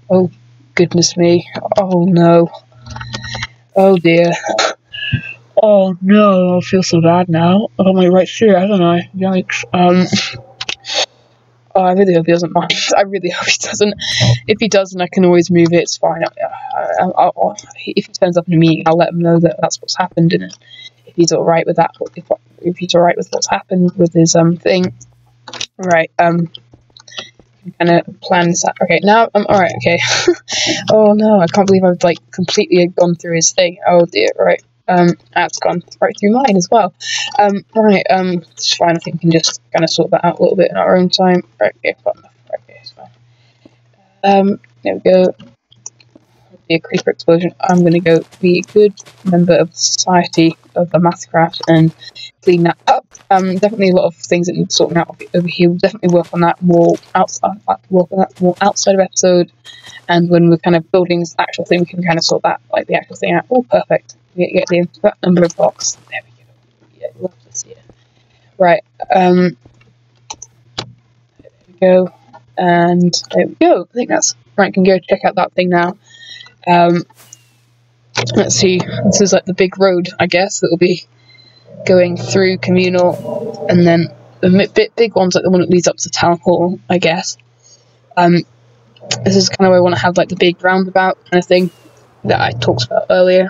Oh, goodness me. Oh, no. Oh, dear. Oh, no. I feel so bad now. I went right through it, haven't I? Yikes. Oh, I really hope he doesn't mind. I really hope he doesn't. If he doesn't, I can always move it. It's fine. If he turns up in a meeting, I'll let him know that that's what's happened, and if he's all right with that, if he's all right with what's happened with his thing, right? Kind of plan this out. Okay, now I'm all right. Okay. Oh no, I can't believe I've like completely gone through his thing. Oh dear. Right. That's gone right through mine as well. Right, it's fine. I think we can just kind of sort that out a little bit in our own time. Right, okay, got enough. Okay, it's fine. There we go. Be a creeper explosion. I'm gonna go be a good member of the society of Omathacraft and clean that up. Definitely a lot of things that need sorting out over here. We'll definitely work on that more outside. Work on that more outside of episode, and when we're kind of building this actual thing, we can kind of sort that, like the actual thing out. Oh, perfect. We get the that number of blocks. There we go. Yeah, love this here. Right. There we go. And there we go. I think that's right. I can go check out that thing now. Let's see. This is like the big road, I guess, that will be going through Communal, and then the big one's like the one that leads up to Town Hall, I guess. This is kind of where I want to have like the big roundabout kind of thing that I talked about earlier.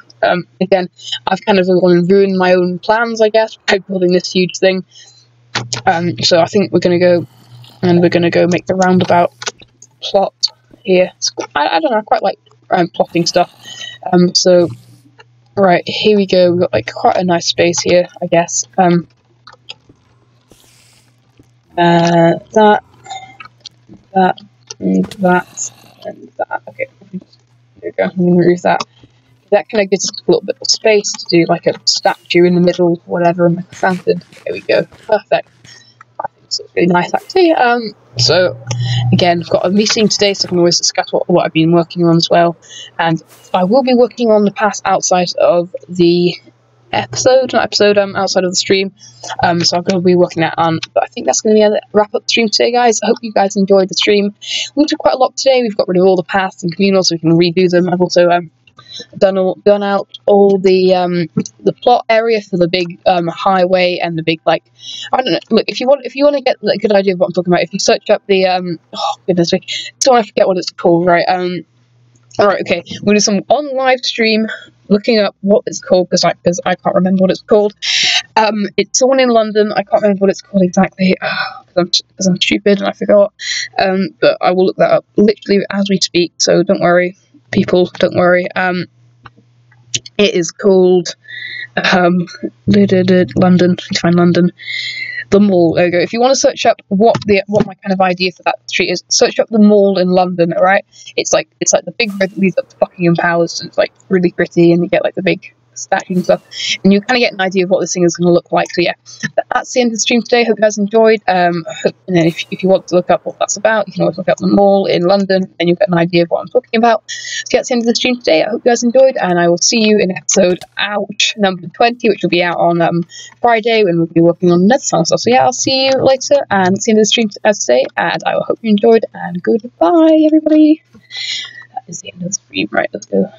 Again, I've kind of gone and ruined my own plans, I guess, by building this huge thing. So I think we're going to go and we're going to go make the roundabout plot here. I don't know, I quite like plotting stuff. So, right, here we go. We've got like quite a nice space here, I guess. That, and that, and that. Okay, there we go. I'm going to remove that. That kind of gives us a little bit of space to do like a statue in the middle, whatever, and like a fountain. There we go. Perfect. I think it's really nice, actually. So, again, I've got a meeting today, so I can always discuss what I've been working on as well. And I will be working on the path outside of the outside of the stream. So I'm going to be working that on. But I think that's going to be a wrap up the stream today, guys. I hope you guys enjoyed the stream. We did quite a lot today. We've got rid of all the paths and communal, so we can redo them. I've also done out all the plot area for the big highway and the big, like, I don't know. Look, if you want to get a good idea of what I'm talking about, if you search up the oh goodness me, don't I forget what it's called, right? Alright, okay, we're gonna do some on live stream looking up what it's called, because I can't remember what it's called. It's the one in London. I can't remember what it's called exactly because I'm stupid and I forgot. But I will look that up literally as we speak, so don't worry, people, don't worry. It is called London. Find London. The Mall. There we go. If you want to search up what my kind of idea for that street is, search up the Mall in London. All right. It's like the big road that leads up to Buckingham Palace, and it's like really pretty, and you get like the big statues and stuff, and you kind of get an idea of what this thing is going to look like. So yeah, that's the end of the stream today. Hope you guys enjoyed. And then if you want to look up what that's about, you can always look up the Mall in London, and you'll get an idea of what I'm talking about. So yeah, that's the end of the stream today. I hope you guys enjoyed, and I will see you in episode number 20, which will be out on Friday, when we'll be working on another song stuff. So yeah, I'll see you later, and that's the end of the stream as today, and I will hope you enjoyed, and goodbye everybody. That is the end of the stream. Right, let's go.